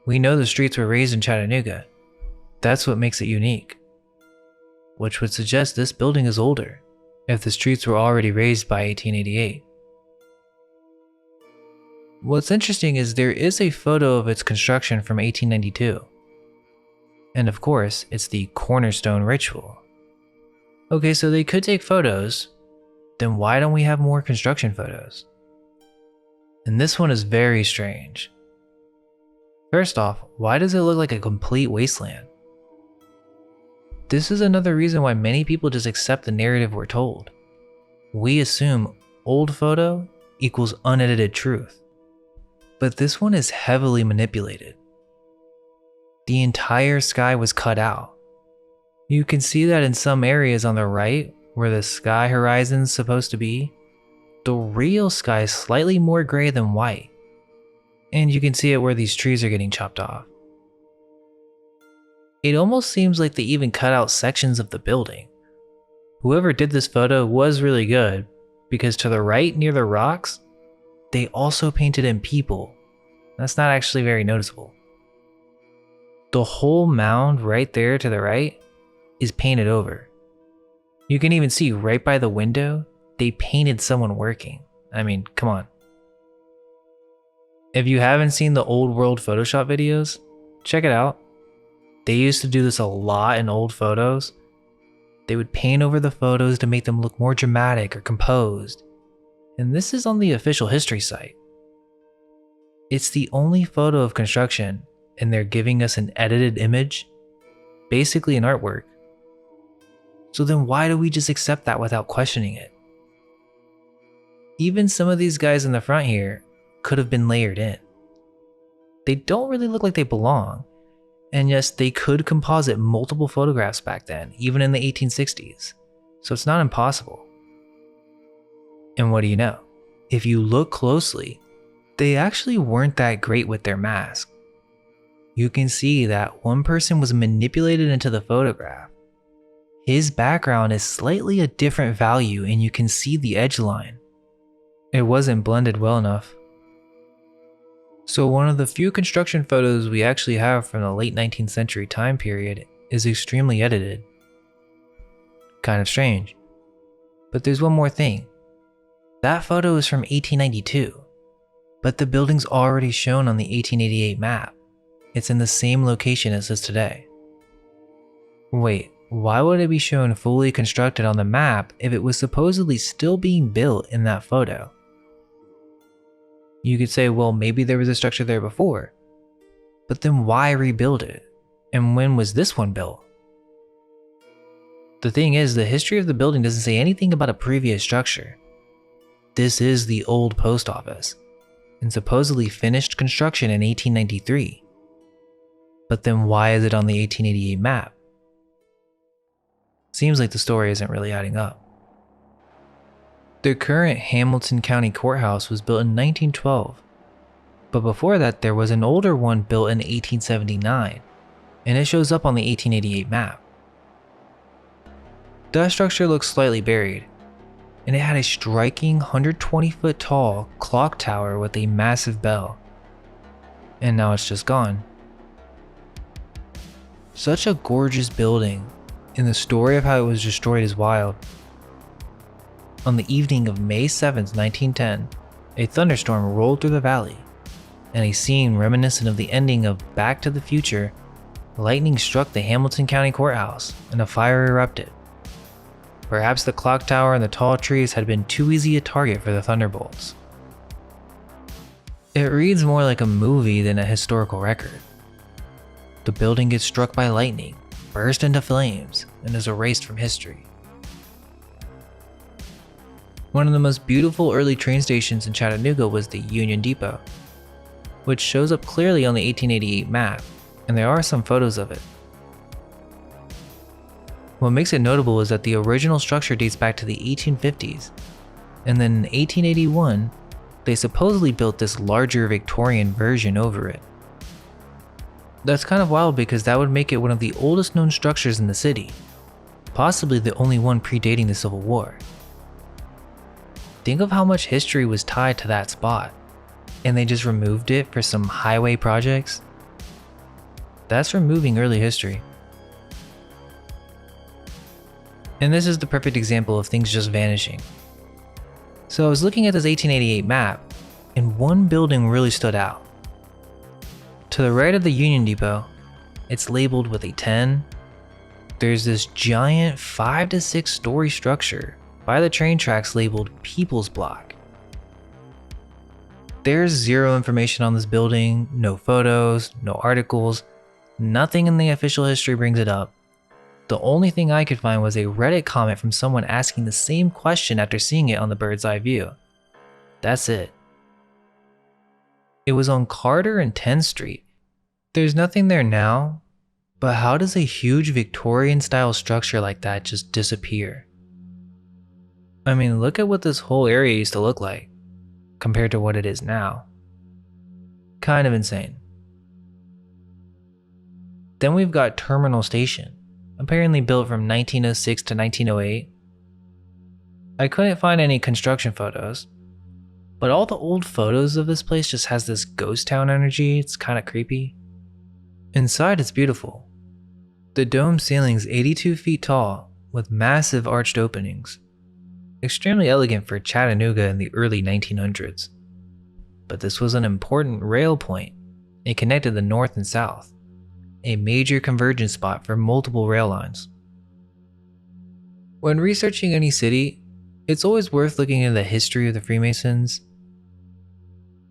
We know the streets were raised in Chattanooga. That's what makes it unique. Which would suggest this building is older, if the streets were already raised by 1888. What's interesting is there is a photo of its construction from 1892. And of course, it's the cornerstone ritual. Okay, so they could take photos, then why don't we have more construction photos? And this one is very strange. First off, why does it look like a complete wasteland? This is another reason why many people just accept the narrative we're told. We assume old photo equals unedited truth. But this one is heavily manipulated. The entire sky was cut out. You can see that in some areas on the right, where the sky horizon is supposed to be, the real sky is slightly more gray than white. And you can see it where these trees are getting chopped off. It almost seems like they even cut out sections of the building. Whoever did this photo was really good, because to the right near the rocks, they also painted in people. That's not actually very noticeable. The whole mound right there to the right is painted over. You can even see right by the window, they painted someone working. I mean, come on. If you haven't seen the old world Photoshop videos, check it out. They used to do this a lot in old photos. They would paint over the photos to make them look more dramatic or composed. And this is on the official history site. It's the only photo of construction, and they're giving us an edited image, basically an artwork. So then why do we just accept that without questioning it? Even some of these guys in the front here could have been layered in. They don't really look like they belong, and yes, they could composite multiple photographs back then, even in the 1860s, so it's not impossible. And what do you know? If you look closely, they actually weren't that great with their mask. You can see that one person was manipulated into the photograph. His background is slightly a different value and you can see the edge line. It wasn't blended well enough. So one of the few construction photos we actually have from the late 19th century time period is extremely edited. Kind of strange. But there's one more thing. That photo is from 1892, but the building's already shown on the 1888 map. It's in the same location as is today. Wait, why would it be shown fully constructed on the map if it was supposedly still being built in that photo? You could say, well, maybe there was a structure there before, but then why rebuild it? And when was this one built? The thing is, the history of the building doesn't say anything about a previous structure. This is the old post office, and supposedly finished construction in 1893. But then why is it on the 1888 map? Seems like the story isn't really adding up. The current Hamilton County Courthouse was built in 1912, but before that there was an older one built in 1879, and it shows up on the 1888 map. That structure looks slightly buried, and it had a striking 120-foot tall clock tower with a massive bell. And now it's just gone. Such a gorgeous building, and the story of how it was destroyed is wild. On the evening of May 7th, 1910, a thunderstorm rolled through the valley, and a scene reminiscent of the ending of Back to the Future, lightning struck the Hamilton County Courthouse and a fire erupted. Perhaps the clock tower and the tall trees had been too easy a target for the thunderbolts. It reads more like a movie than a historical record. The building gets struck by lightning, burst into flames, and is erased from history. One of the most beautiful early train stations in Chattanooga was the Union Depot, which shows up clearly on the 1888 map, and there are some photos of it. What makes it notable is that the original structure dates back to the 1850s, and then in 1881, they supposedly built this larger Victorian version over it. That's kind of wild because that would make it one of the oldest known structures in the city, possibly the only one predating the Civil War. Think of how much history was tied to that spot, and they just removed it for some highway projects? That's removing early history. And this is the perfect example of things just vanishing. So I was looking at this 1888 map, and one building really stood out. To the right of the Union Depot, it's labeled with a 10. There's this giant 5 to 6 story structure by the train tracks labeled People's Block. There's zero information on this building, no photos, no articles, nothing in the official history brings it up. The only thing I could find was a Reddit comment from someone asking the same question after seeing it on the bird's eye view. That's it. It was on Carter and 10th Street. There's nothing there now, but how does a huge Victorian style structure like that just disappear? I mean, look at what this whole area used to look like, compared to what it is now. Kind of insane. Then we've got Terminal Station, apparently built from 1906 to 1908. I couldn't find any construction photos, but all the old photos of this place just has this ghost town energy. It's kind of creepy. Inside it's beautiful. The dome ceiling's 82 feet tall with massive arched openings. Extremely elegant for Chattanooga in the early 1900s. But this was an important rail point. It connected the north and south, a major convergence spot for multiple rail lines. When researching any city, it's always worth looking into the history of the Freemasons.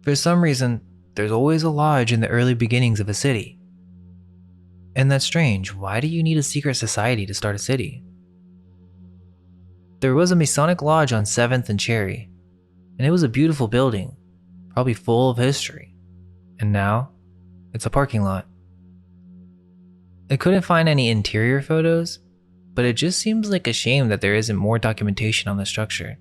For some reason, there's always a lodge in the early beginnings of a city. And that's strange. Why do you need a secret society to start a city? There was a Masonic lodge on 7th and Cherry, and it was a beautiful building, probably full of history. And now, it's a parking lot. I couldn't find any interior photos, but it just seems like a shame that there isn't more documentation on the structure.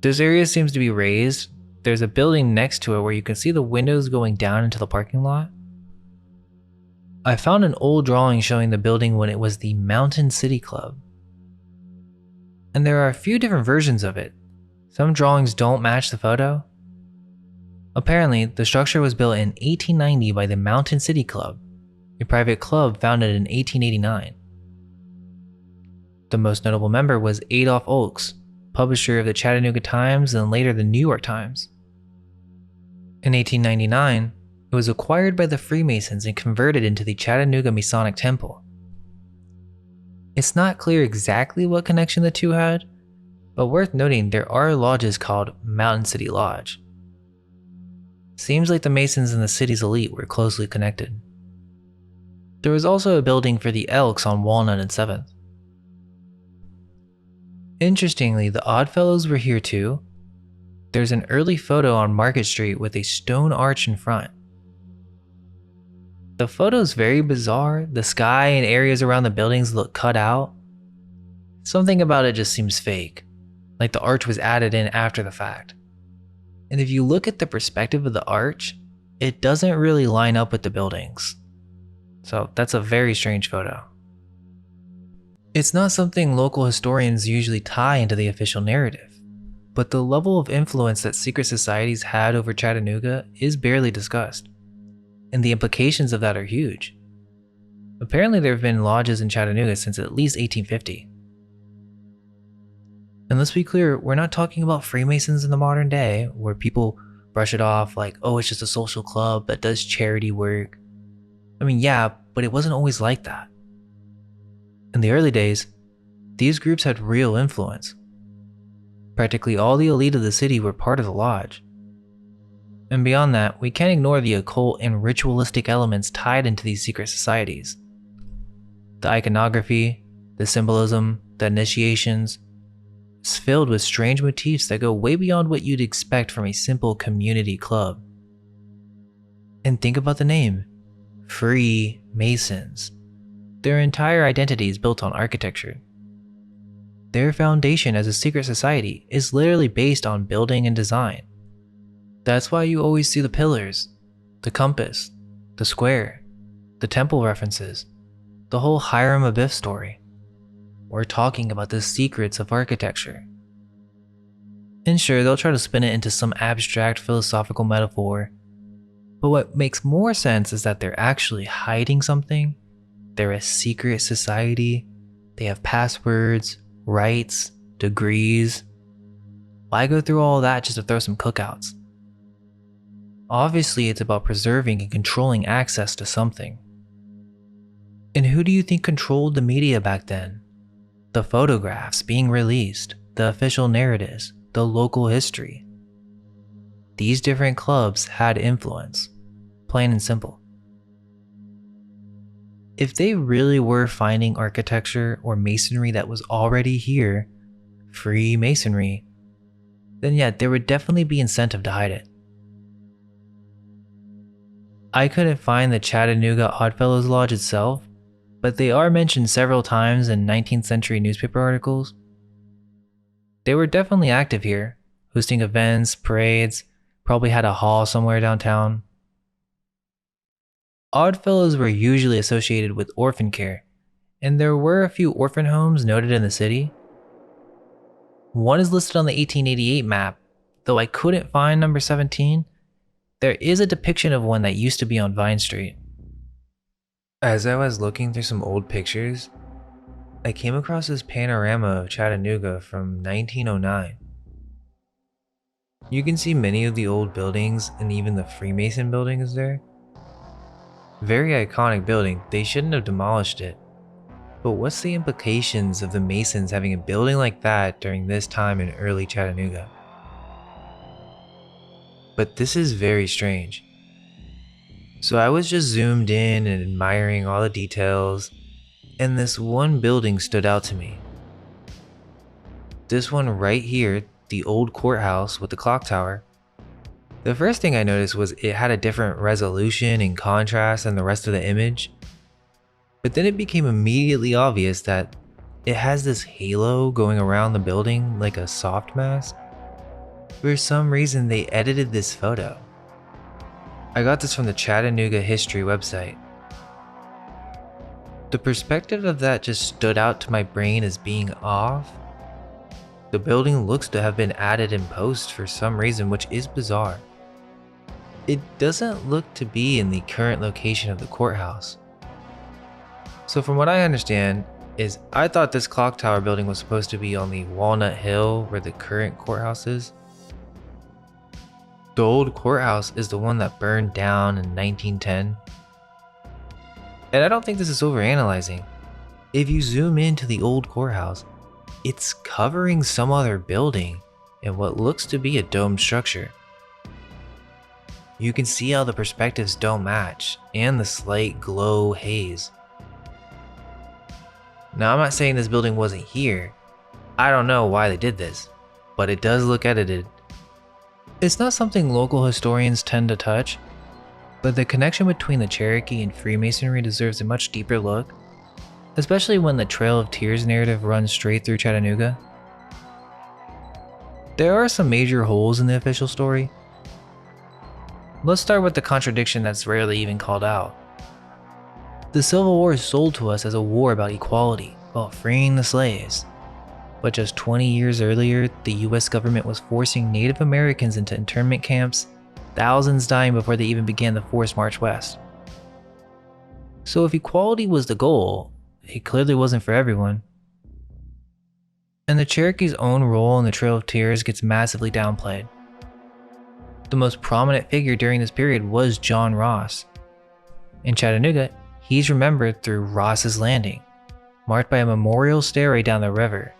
This area seems to be raised. There's a building next to it where you can see the windows going down into the parking lot. I found an old drawing showing the building when it was the Mountain City Club. And there are a few different versions of it. Some drawings don't match the photo. Apparently, the structure was built in 1890 by the Mountain City Club, a private club founded in 1889. The most notable member was Adolph Oakes, publisher of the Chattanooga Times and later the New York Times. In 1899, it was acquired by the Freemasons and converted into the Chattanooga Masonic Temple. It's not clear exactly what connection the two had, but worth noting there are lodges called Mountain City Lodge. Seems like the Masons and the city's elite were closely connected. There was also a building for the Elks on Walnut and 7th. Interestingly, the Oddfellows were here too. There's an early photo on Market Street with a stone arch in front. The photo's very bizarre. The sky and areas around the buildings look cut out. Something about it just seems fake, like the arch was added in after the fact. And if you look at the perspective of the arch, it doesn't really line up with the buildings. So that's a very strange photo. It's not something local historians usually tie into the official narrative, but the level of influence that secret societies had over Chattanooga is barely discussed, and the implications of that are huge. Apparently there have been lodges in Chattanooga since at least 1850. And let's be clear, we're not talking about Freemasons in the modern day, where people brush it off like, oh, it's just a social club that does charity work. I mean, yeah, but it wasn't always like that. In the early days, these groups had real influence. Practically all the elite of the city were part of the lodge. And beyond that, we can't ignore the occult and ritualistic elements tied into these secret societies. The iconography, the symbolism, the initiations, it's filled with strange motifs that go way beyond what you'd expect from a simple community club. And think about the name, Freemasons. Their entire identity is built on architecture. Their foundation as a secret society is literally based on building and design. That's why you always see the pillars, the compass, the square, the temple references, the whole Hiram Abiff story. We're talking about the secrets of architecture. And sure, they'll try to spin it into some abstract philosophical metaphor, But what makes more sense is that they're actually hiding something. They're a secret society. They have passwords, rights, degrees. Why go through all that just to throw some cookouts? Obviously, it's about preserving and controlling access to something. And who do you think controlled the media back then? The photographs being released, the official narratives, the local history. These different clubs had influence, plain and simple. If they really were finding architecture or masonry that was already here, free masonry, then yeah, there would definitely be incentive to hide it. I couldn't find the Chattanooga Oddfellows Lodge itself, but they are mentioned several times in 19th century newspaper articles. They were definitely active here, hosting events, parades, probably had a hall somewhere downtown. Oddfellows were usually associated with orphan care, and there were a few orphan homes noted in the city. One is listed on the 1888 map, though I couldn't find number 17. There is a depiction of one that used to be on Vine Street. As I was looking through some old pictures, I came across this panorama of Chattanooga from 1909. You can see many of the old buildings and even the Freemason building is there. Very iconic building, they shouldn't have demolished it. But what's the implications of the Masons having a building like that during this time in early Chattanooga? But this is very strange. So I was just zoomed in and admiring all the details, and this one building stood out to me. This one right here, the old courthouse with the clock tower. The first thing I noticed was it had a different resolution and contrast than the rest of the image. But then it became immediately obvious that it has this halo going around the building like a soft mask. For some reason they edited this photo. I got this from the Chattanooga History website. The perspective of that just stood out to my brain as being off. The building looks to have been added in post for some reason, which is bizarre. It doesn't look to be in the current location of the courthouse. So from what I understand is I thought this clock tower building was supposed to be on the Walnut Hill where the current courthouse is. The old courthouse is the one that burned down in 1910. And I don't think this is overanalyzing. If you zoom into the old courthouse, it's covering some other building in what looks to be a domed structure. You can see how the perspectives don't match and the slight glow haze. Now I'm not saying this building wasn't here. I don't know why they did this, but it does look edited. It's not something local historians tend to touch, but the connection between the Cherokee and Freemasonry deserves a much deeper look, especially when the Trail of Tears narrative runs straight through Chattanooga. There are some major holes in the official story. Let's start with the contradiction that's rarely even called out. The Civil War is sold to us as a war about equality, about freeing the slaves. But just 20 years earlier, the US government was forcing Native Americans into internment camps, thousands dying before they even began the forced march west. So if equality was the goal, it clearly wasn't for everyone. And the Cherokee's own role in the Trail of Tears gets massively downplayed. The most prominent figure during this period was John Ross. In Chattanooga, he's remembered through Ross's Landing, marked by a memorial stairway down the river.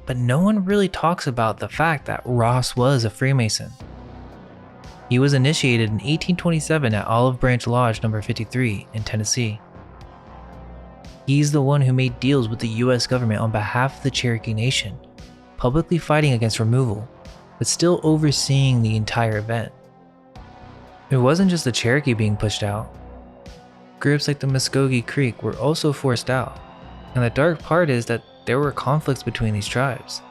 But no one really talks about the fact that Ross was a Freemason. He was initiated in 1827 at Olive Branch Lodge No. 53 in Tennessee. He's the one who made deals with the US government on behalf of the Cherokee Nation, publicly fighting against removal, but still overseeing the entire event. It wasn't just the Cherokee being pushed out. Groups like the Muskogee Creek were also forced out, and the dark part is that there were conflicts between these tribes.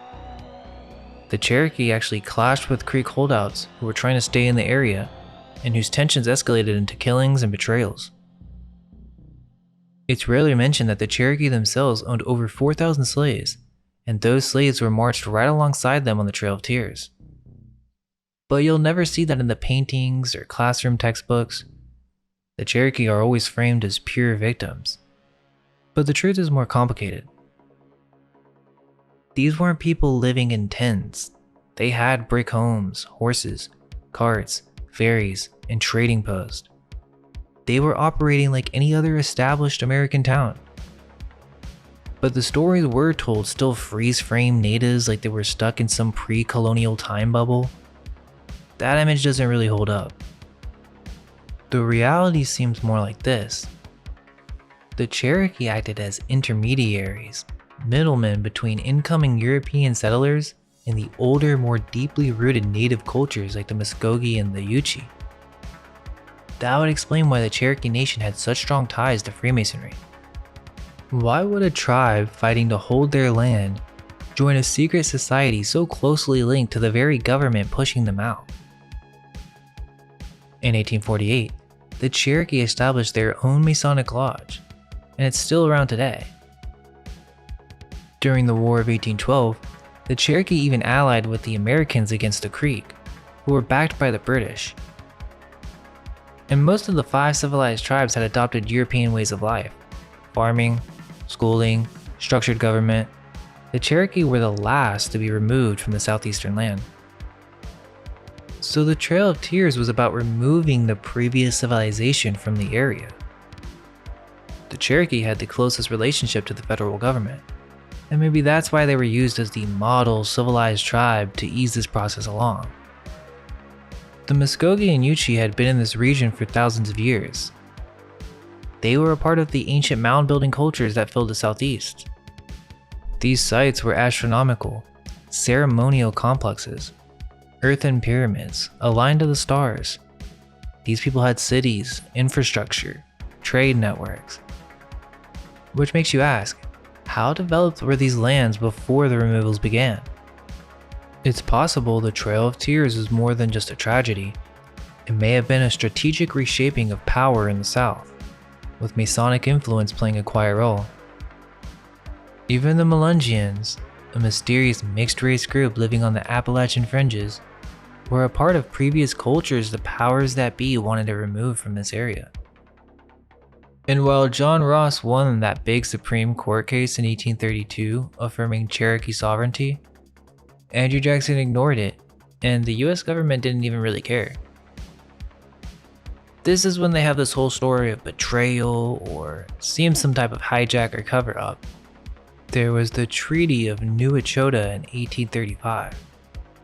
The Cherokee actually clashed with Creek holdouts who were trying to stay in the area, and whose tensions escalated into killings and betrayals. It's rarely mentioned that the Cherokee themselves owned over 4,000 slaves, and those slaves were marched right alongside them on the Trail of Tears. But you'll never see that in the paintings or classroom textbooks. The Cherokee are always framed as pure victims. But the truth is more complicated. These weren't people living in tents. They had brick homes, horses, carts, ferries, and trading posts. They were operating like any other established American town. But the stories we're told still freeze-frame natives like they were stuck in some pre-colonial time bubble. That image doesn't really hold up. The reality seems more like this. The Cherokee acted as intermediaries, middlemen between incoming European settlers and the older, more deeply rooted native cultures like the Muskogee and the Yuchi. That would explain why the Cherokee Nation had such strong ties to Freemasonry. Why would a tribe fighting to hold their land join a secret society so closely linked to the very government pushing them out? In 1848, the Cherokee established their own Masonic lodge, and it's still around today. During the War of 1812, the Cherokee even allied with the Americans against the Creek, who were backed by the British. And most of the 5 civilized tribes had adopted European ways of life: farming, schooling, structured government. The Cherokee were the last to be removed from the southeastern land. So the Trail of Tears was about removing the previous civilization from the area. The Cherokee had the closest relationship to the federal government, and maybe that's why they were used as the model civilized tribe to ease this process along. The Muskogee and Yuchi had been in this region for thousands of years. They were a part of the ancient mound building cultures that filled the southeast. These sites were astronomical, ceremonial complexes, earthen pyramids aligned to the stars. These people had cities, infrastructure, trade networks. Which makes you ask, how developed were these lands before the removals began? It's possible the Trail of Tears is more than just a tragedy. It may have been a strategic reshaping of power in the South, with Masonic influence playing a quiet role. Even the Melungeons, a mysterious mixed-race group living on the Appalachian fringes, were a part of previous cultures the powers that be wanted to remove from this area. And while John Ross won that big Supreme Court case in 1832 affirming Cherokee sovereignty, Andrew Jackson ignored it, and the US government didn't even really care. This is when they have this whole story of betrayal, or seems some type of hijack or cover up. There was the Treaty of New Echota in 1835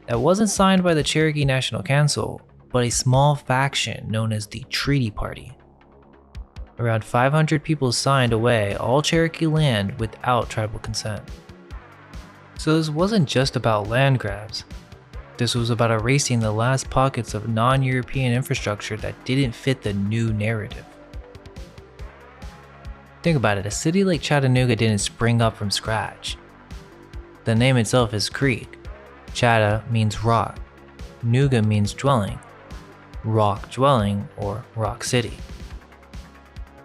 that wasn't signed by the Cherokee National Council, but a small faction known as the Treaty Party. Around 500 people signed away all Cherokee land without tribal consent. So this wasn't just about land grabs. This was about erasing the last pockets of non-European infrastructure that didn't fit the new narrative. Think about it, a city like Chattanooga didn't spring up from scratch. The name itself is Creek. Chatta means rock. Nuga means dwelling. Rock dwelling, or rock city.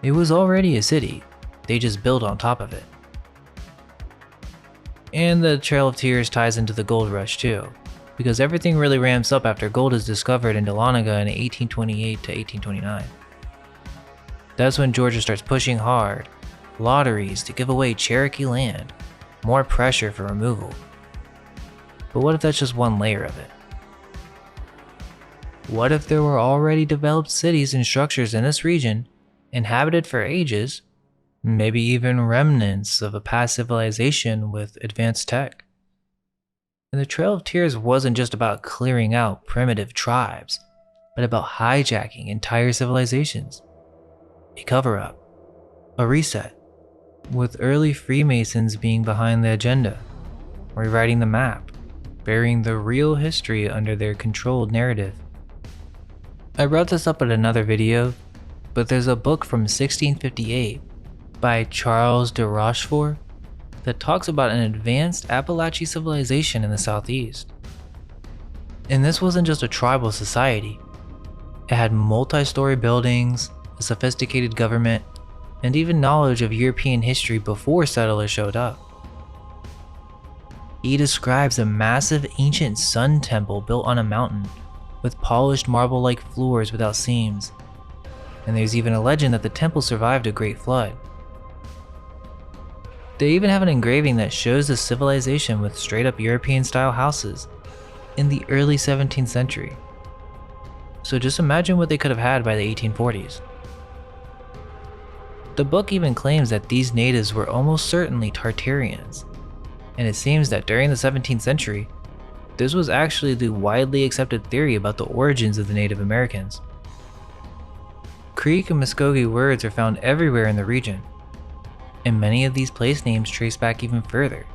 It was already a city, they just built on top of it. And the Trail of Tears ties into the gold rush too, because everything really ramps up after gold is discovered in Dahlonega in 1828 to 1829. That's when Georgia starts pushing hard, lotteries to give away Cherokee land, more pressure for removal. But what if that's just one layer of it? What if there were already developed cities and structures in this region, inhabited for ages, maybe even remnants of a past civilization with advanced tech? And the Trail of Tears wasn't just about clearing out primitive tribes, but about hijacking entire civilizations. A cover-up, a reset, with early Freemasons being behind the agenda, rewriting the map, burying the real history under their controlled narrative. I brought this up in another video, but there's a book from 1658 by Charles de Rochefort that talks about an advanced Appalachian civilization in the southeast. And this wasn't just a tribal society. It had multi-story buildings, a sophisticated government, and even knowledge of European history before settlers showed up. He describes a massive ancient sun temple built on a mountain, with polished marble-like floors without seams, and there's even a legend that the temple survived a great flood. They even have an engraving that shows the civilization with straight-up European-style houses in the early 17th century. So just imagine what they could have had by the 1840s. The book even claims that these natives were almost certainly Tartarians, and it seems that during the 17th century, this was actually the widely accepted theory about the origins of the Native Americans. Creek and Muskogee words are found everywhere in the region, and many of these place names trace back even further,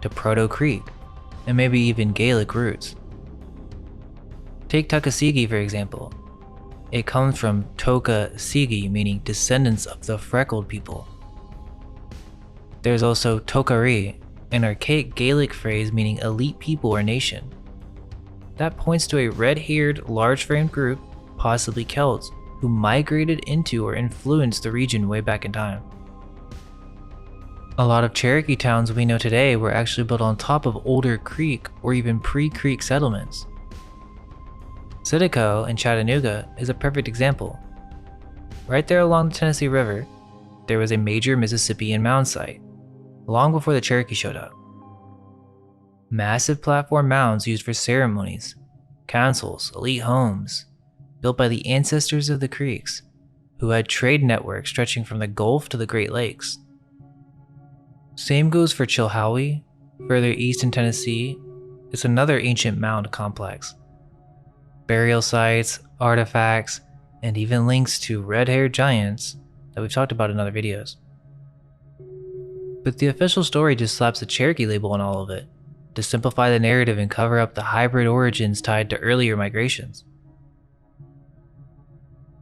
to Proto-Creek, and maybe even Gaelic roots. Take Tuckasegee for example. It comes from Toka Sigi, meaning descendants of the freckled people. There's also Tokari, an archaic Gaelic phrase meaning elite people or nation. That points to a red-haired, large-framed group, possibly Celts, who migrated into or influenced the region way back in time. A lot of Cherokee towns we know today were actually built on top of older Creek or even pre-Creek settlements. Sitico in Chattanooga is a perfect example. Right there along the Tennessee River, there was a major Mississippian mound site, long before the Cherokee showed up. Massive platform mounds used for ceremonies, councils, elite homes, built by the ancestors of the Creeks, who had trade networks stretching from the Gulf to the Great Lakes. Same goes for Chilhowie, further east in Tennessee. It's another ancient mound complex. Burial sites, artifacts, and even links to red-haired giants that we've talked about in other videos. But the official story just slaps a Cherokee label on all of it, to simplify the narrative and cover up the hybrid origins tied to earlier migrations.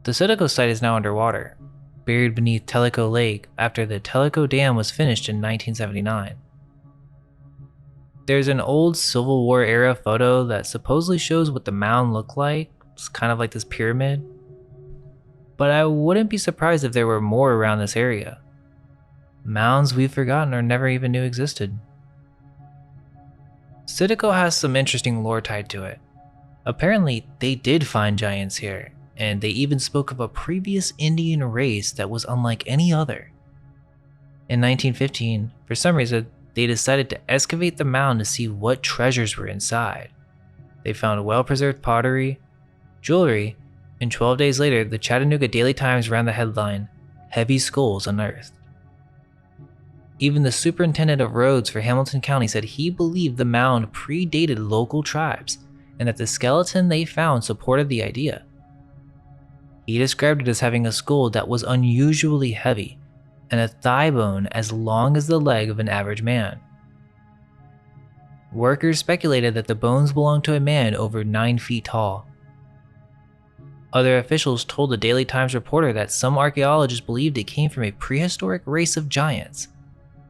The Sitico site is now underwater, buried beneath Tellico Lake after the Tellico Dam was finished in 1979. There's an old Civil War era photo that supposedly shows what the mound looked like. It's kind of like this pyramid. But I wouldn't be surprised if there were more around this area. Mounds we've forgotten or never even knew existed. Sitico has some interesting lore tied to it. Apparently, they did find giants here, and they even spoke of a previous Indian race that was unlike any other. In 1915, for some reason, they decided to excavate the mound to see what treasures were inside. They found well-preserved pottery, jewelry, and 12 days later, the Chattanooga Daily Times ran the headline, "Heavy Skulls Unearthed." Even the superintendent of roads for Hamilton County said he believed the mound predated local tribes and that the skeleton they found supported the idea. He described it as having a skull that was unusually heavy and a thigh bone as long as the leg of an average man. Workers speculated that the bones belonged to a man over 9 feet tall. Other officials told the Daily Times reporter that some archaeologists believed it came from a prehistoric race of giants,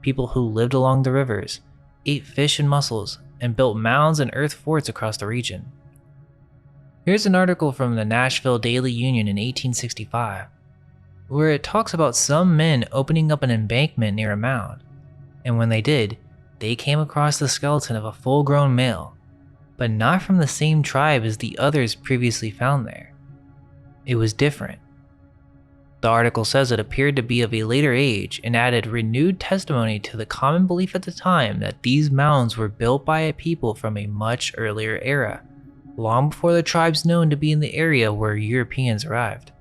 people who lived along the rivers, ate fish and mussels, and built mounds and earth forts across the region. Here's an article from the Nashville Daily Union in 1865, where it talks about some men opening up an embankment near a mound, and when they did, they came across the skeleton of a full-grown male, but not from the same tribe as the others previously found there. It was different. The article says it appeared to be of a later age and added renewed testimony to the common belief at the time that these mounds were built by a people from a much earlier era, long before the tribes known to be in the area where Europeans arrived.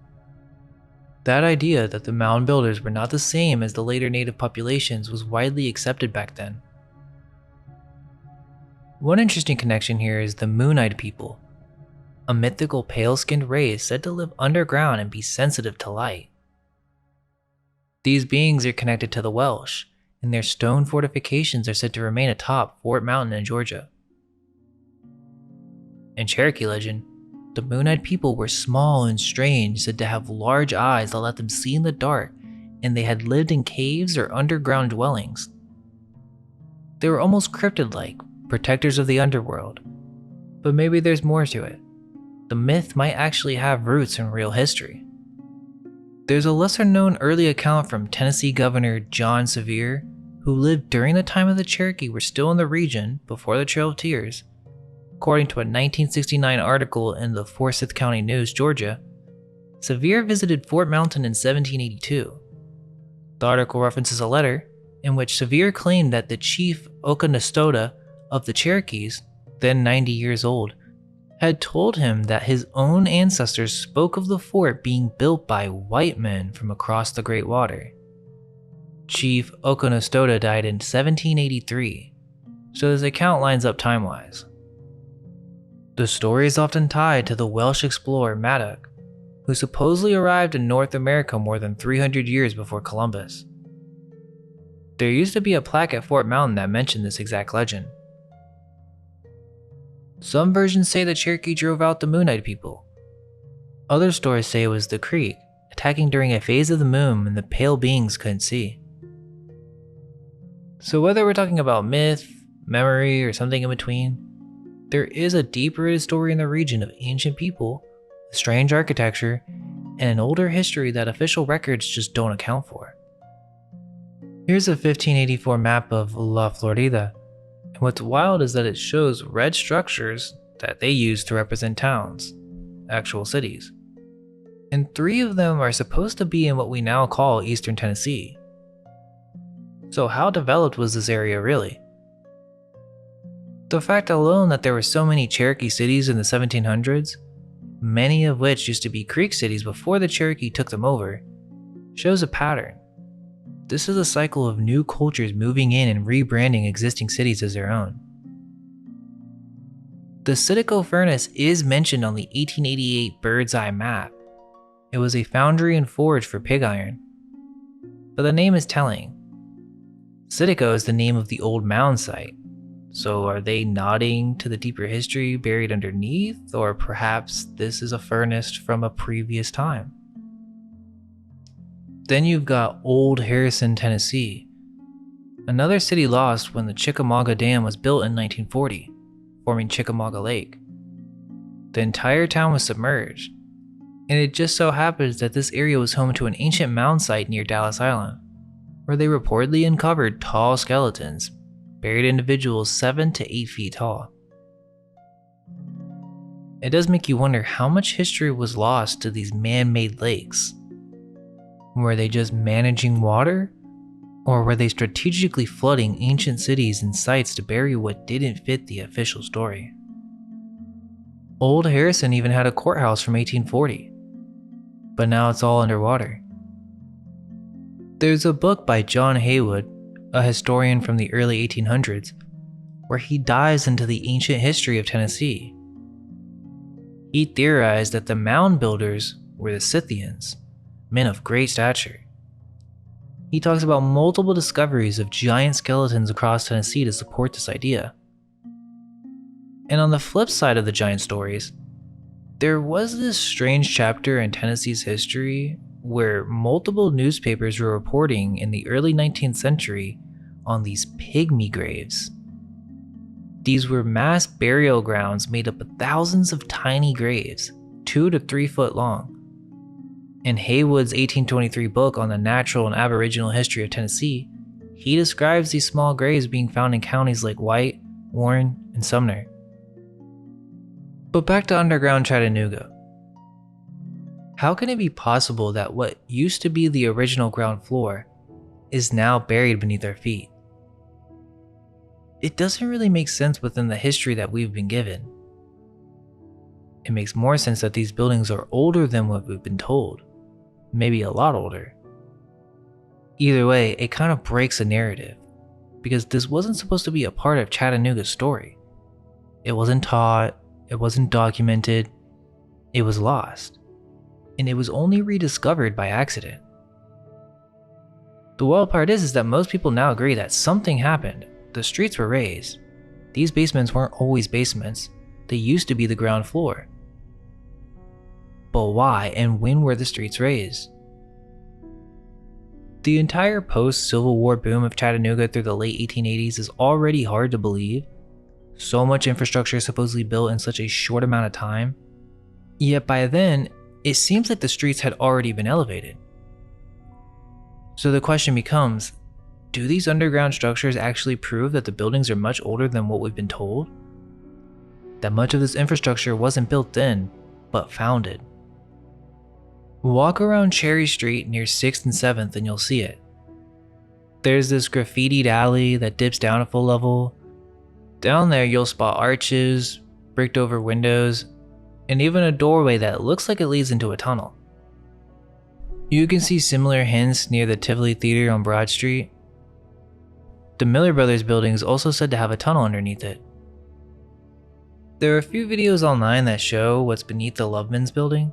That idea that the mound builders were not the same as the later native populations was widely accepted back then. One interesting connection here is the Moon-Eyed people, a mythical pale-skinned race said to live underground and be sensitive to light. These beings are connected to the Welsh, and their stone fortifications are said to remain atop Fort Mountain in Georgia. In Cherokee legend, the Moon-Eyed people were small and strange, said to have large eyes that let them see in the dark, and they had lived in caves or underground dwellings. They were almost cryptid-like, protectors of the underworld, but maybe there's more to it. The myth might actually have roots in real history. There's a lesser-known early account from Tennessee Governor John Sevier, who lived during the time of the Cherokee were still in the region before the Trail of Tears. According to a 1969 article in the Forsyth County News, Georgia, Sevier visited Fort Mountain in 1782. The article references a letter in which Sevier claimed that the chief Oconostota of the Cherokees, then 90 years old, had told him that his own ancestors spoke of the fort being built by white men from across the Great Water. Chief Oconostota died in 1783, so this account lines up time-wise. The story is often tied to the Welsh explorer Madoc, who supposedly arrived in North America more than 300 years before Columbus. There used to be a plaque at Fort Mountain that mentioned this exact legend. Some versions say the Cherokee drove out the Moonite people. Other stories say it was the Creek, attacking during a phase of the moon when the pale beings couldn't see. So whether we're talking about myth, memory, or something in between, there is a deep-rooted story in the region of ancient people, strange architecture, and an older history that official records just don't account for. Here's a 1584 map of La Florida, and what's wild is that it shows red structures that they use to represent towns, actual cities. And 3 of them are supposed to be in what we now call Eastern Tennessee. So how developed was this area really? The fact alone that there were so many Cherokee cities in the 1700s, many of which used to be Creek cities before the Cherokee took them over, shows a pattern. This is a cycle of new cultures moving in and rebranding existing cities as their own. The Citico furnace is mentioned on the 1888 Bird's Eye map. It was a foundry and forge for pig iron. But the name is telling. Citico is the name of the old mound site. So are they nodding to the deeper history buried underneath, or perhaps this is a furnace from a previous time? Then you've got Old Harrison, Tennessee, another city lost when the Chickamauga Dam was built in 1940, forming Chickamauga Lake. The entire town was submerged, and it just so happens that this area was home to an ancient mound site near Dallas Island, where they reportedly uncovered tall skeletons, buried individuals 7 to 8 feet tall. It does make you wonder how much history was lost to these man-made lakes. Were they just managing water? Or were they strategically flooding ancient cities and sites to bury what didn't fit the official story? Old Harrison even had a courthouse from 1840, but now it's all underwater. There's a book by John Haywood, a historian from the early 1800s, where he dives into the ancient history of Tennessee. He theorized that the mound builders were the Scythians, men of great stature. He talks about multiple discoveries of giant skeletons across Tennessee to support this idea. And on the flip side of the giant stories, there was this strange chapter in Tennessee's history where multiple newspapers were reporting in the early 19th century on these pygmy graves. These were mass burial grounds made up of thousands of tiny graves, 2 to 3 foot long. In Haywood's 1823 book on the natural and aboriginal history of Tennessee, he describes these small graves being found in counties like White, Warren, and Sumner. But back to underground Chattanooga. How can it be possible that what used to be the original ground floor is now buried beneath our feet? It doesn't really make sense within the history that we've been given. It makes more sense that these buildings are older than what we've been told, maybe a lot older. Either way, it kind of breaks the narrative, because this wasn't supposed to be a part of Chattanooga's story. It wasn't taught, it wasn't documented, it was lost, and it was only rediscovered by accident. The wild part is that most people now agree that something happened. The streets were raised. These basements weren't always basements, they used to be the ground floor. But why and when were the streets raised? The entire post-Civil War boom of Chattanooga through the late 1880s is already hard to believe. So much infrastructure supposedly built in such a short amount of time. Yet by then, it seems like the streets had already been elevated. So the question becomes, do these underground structures actually prove that the buildings are much older than what we've been told? that much of this infrastructure wasn't built in, but founded. Walk around Cherry Street near 6th and 7th and you'll see it. There's this graffitied alley that dips down a full level. Down there you'll spot arches, bricked over windows, and even a doorway that looks like it leads into a tunnel. You can see similar hints near the Tivoli Theater on Broad Street. The Miller Brothers building is also said to have a tunnel underneath it. There are a few videos online that show what's beneath the Lovemans building.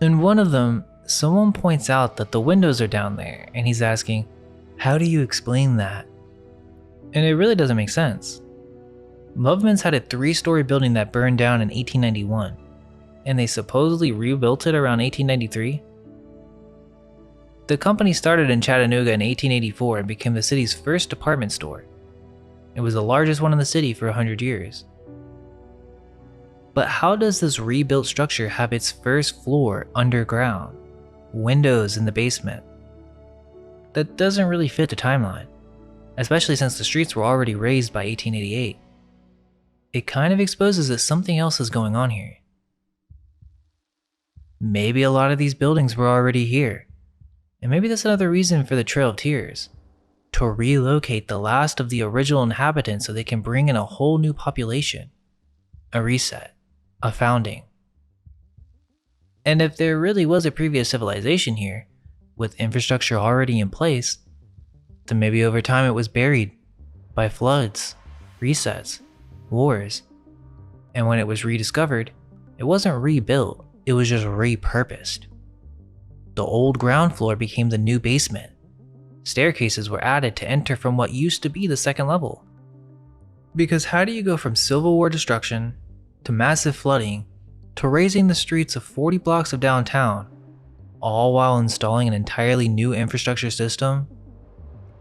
In one of them, someone points out that the windows are down there, and he's asking, how do you explain that? And it really doesn't make sense. Lovemans had a 3-story building that burned down in 1891, and they supposedly rebuilt it around 1893. The company started in Chattanooga in 1884 and became the city's first department store. It was the largest one in the city for 100 years. But how does this rebuilt structure have its first floor underground, windows in the basement? That doesn't really fit the timeline, especially since the streets were already raised by 1888. It kind of exposes that something else is going on here. Maybe a lot of these buildings were already here, and maybe that's another reason for the Trail of Tears, to relocate the last of the original inhabitants so they can bring in a whole new population, a reset. A founding. And if there really was a previous civilization here, with infrastructure already in place, then maybe over time it was buried by floods, resets, wars, and when it was rediscovered, it wasn't rebuilt, it was just repurposed. The old ground floor became the new basement. Staircases were added to enter from what used to be the second level. Because how do you go from Civil War destruction to massive flooding, to raising the streets of 40 blocks of downtown, all while installing an entirely new infrastructure system,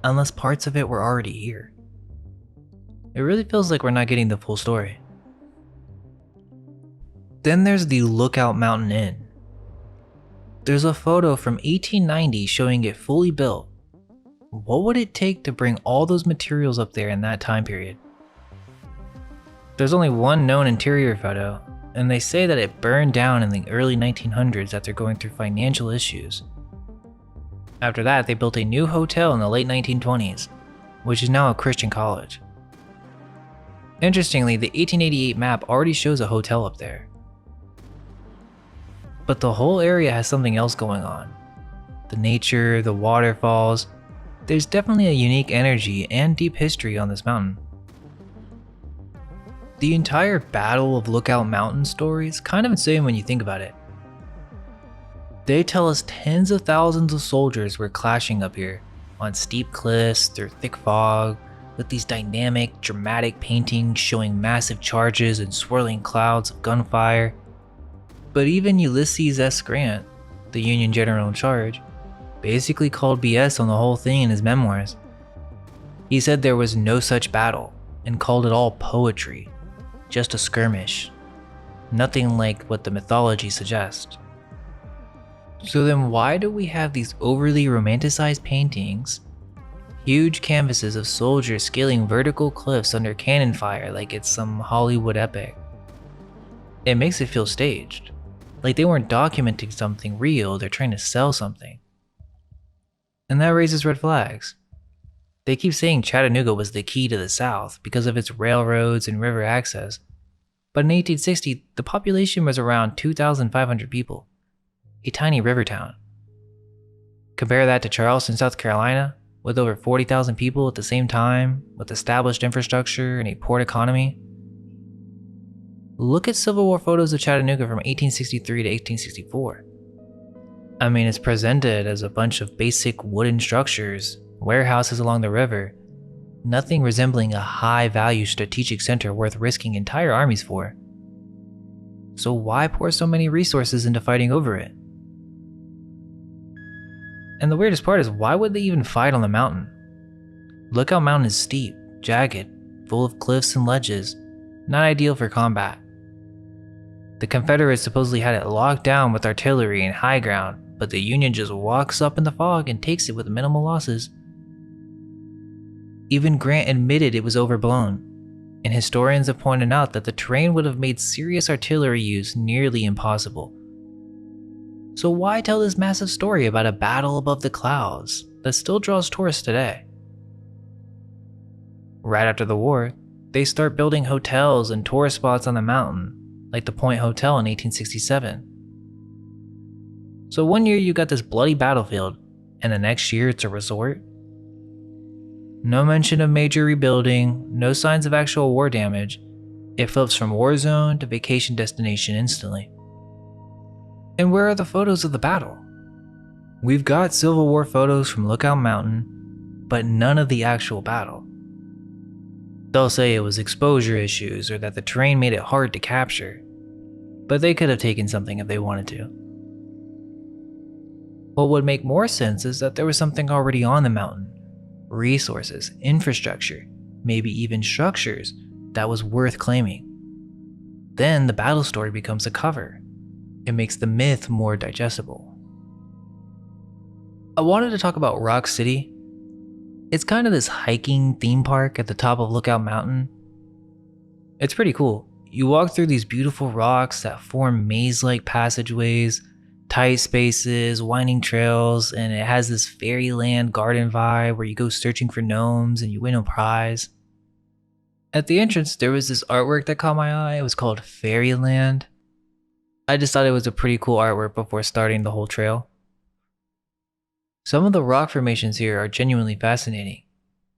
unless parts of it were already here? It really feels like we're not getting the full story. Then there's the Lookout Mountain Inn. There's a photo from 1890 showing it fully built. What would it take to bring all those materials up there in that time period? There's only one known interior photo, and they say that it burned down in the early 1900s after going through financial issues. After that, they built a new hotel in the late 1920s, which is now a Christian college. Interestingly, the 1888 map already shows a hotel up there. But the whole area has something else going on. The nature, the waterfalls, there's definitely a unique energy and deep history on this mountain. The entire Battle of Lookout Mountain story is kind of insane when you think about it. They tell us tens of thousands of soldiers were clashing up here, on steep cliffs, through thick fog, with these dynamic, dramatic paintings showing massive charges and swirling clouds of gunfire. But even Ulysses S. Grant, the Union general in charge, basically called BS on the whole thing in his memoirs. He said there was no such battle, and called it all poetry. Just a skirmish. Nothing like what the mythology suggests. So then why do we have these overly romanticized paintings, huge canvases of soldiers scaling vertical cliffs under cannon fire like it's some Hollywood epic? It makes it feel staged, like they weren't documenting something real, they're trying to sell something. And that raises red flags. They keep saying Chattanooga was the key to the South because of its railroads and river access, but in 1860, the population was around 2,500 people, a tiny river town. Compare that to Charleston, South Carolina, with over 40,000 people at the same time, with established infrastructure and a port economy. Look at Civil War photos of Chattanooga from 1863 to 1864. I mean, it's presented as a bunch of basic wooden structures, warehouses along the river, nothing resembling a high-value strategic center worth risking entire armies for. So why pour so many resources into fighting over it? And the weirdest part is, why would they even fight on the mountain? Lookout Mountain is steep, jagged, full of cliffs and ledges, not ideal for combat. The Confederates supposedly had it locked down with artillery and high ground, but the Union just walks up in the fog and takes it with minimal losses. Even Grant admitted it was overblown, and historians have pointed out that the terrain would have made serious artillery use nearly impossible. So why tell this massive story about a battle above the clouds that still draws tourists today? Right after the war, they start building hotels and tourist spots on the mountain, like the Point Hotel in 1867. So one year you got this bloody battlefield, and the next year it's a resort? No mention of major rebuilding, no signs of actual war damage. It flips from war zone to vacation destination instantly. And where are the photos of the battle? We've got Civil War photos from Lookout Mountain, but none of the actual battle. They'll say it was exposure issues or that the terrain made it hard to capture, but they could have taken something if they wanted to. What would make more sense is that there was something already on the mountain. Resources, infrastructure, maybe even structures that was worth claiming. Then the battle story becomes a cover. It makes the myth more digestible. I wanted to talk about Rock City. It's kind of this hiking theme park at the top of Lookout Mountain. It's pretty cool. You walk through these beautiful rocks that form maze-like passageways, tight spaces, winding trails, and it has this fairyland garden vibe where you go searching for gnomes and you win a prize. At the entrance, there was this artwork that caught my eye. It was called Fairyland. I just thought it was a pretty cool artwork before starting the whole trail. Some of the rock formations here are genuinely fascinating,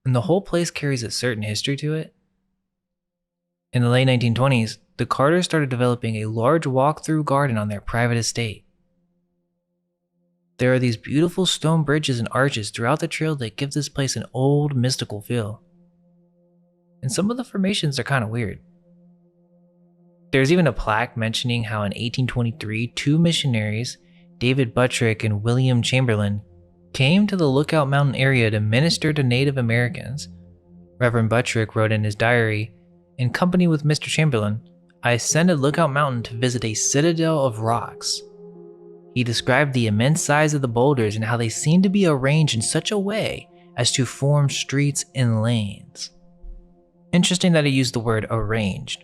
and the whole place carries a certain history to it. In the late 1920s, the Carters started developing a large walk-through garden on their private estate. There are these beautiful stone bridges and arches throughout the trail that give this place an old, mystical feel. And some of the formations are kind of weird. There's even a plaque mentioning how in 1823, two missionaries, David Buttrick and William Chamberlain, came to the Lookout Mountain area to minister to Native Americans. Reverend Buttrick wrote in his diary, "In company with Mr. Chamberlain, I ascended Lookout Mountain to visit a citadel of rocks." He described the immense size of the boulders and how they seemed to be arranged in such a way as to form streets and lanes. Interesting that he used the word arranged.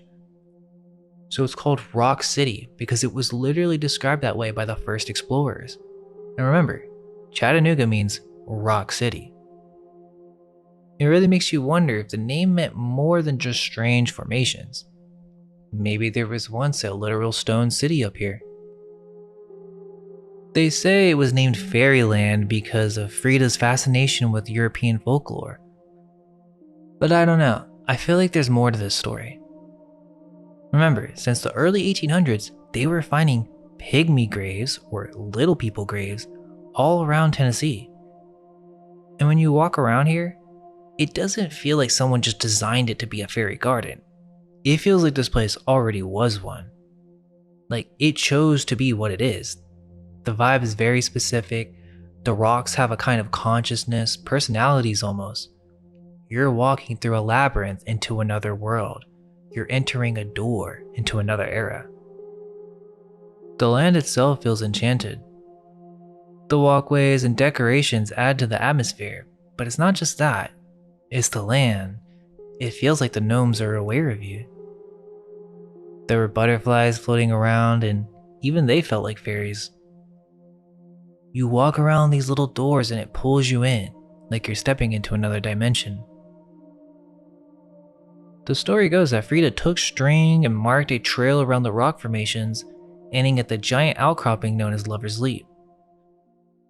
So it's called Rock City because it was literally described that way by the first explorers. And remember, Chattanooga means Rock City. It really makes you wonder if the name meant more than just strange formations. Maybe there was once a literal stone city up here. They say it was named Fairyland because of Frida's fascination with European folklore. But I don't know, I feel like there's more to this story. Remember, since the early 1800s, they were finding pygmy graves, or little people graves, all around Tennessee. And when you walk around here, it doesn't feel like someone just designed it to be a fairy garden. It feels like this place already was one. Like, it chose to be what it is. The vibe is very specific. The rocks have a kind of consciousness, personalities almost. You're walking through a labyrinth into another world. You're entering a door into another era. The land itself feels enchanted. The walkways and decorations add to the atmosphere, but it's not just that. It's the land. It feels like the gnomes are aware of you. There were butterflies floating around, and even they felt like fairies. You walk around these little doors and it pulls you in, like you're stepping into another dimension. The story goes that Frida took string and marked a trail around the rock formations, ending at the giant outcropping known as Lover's Leap.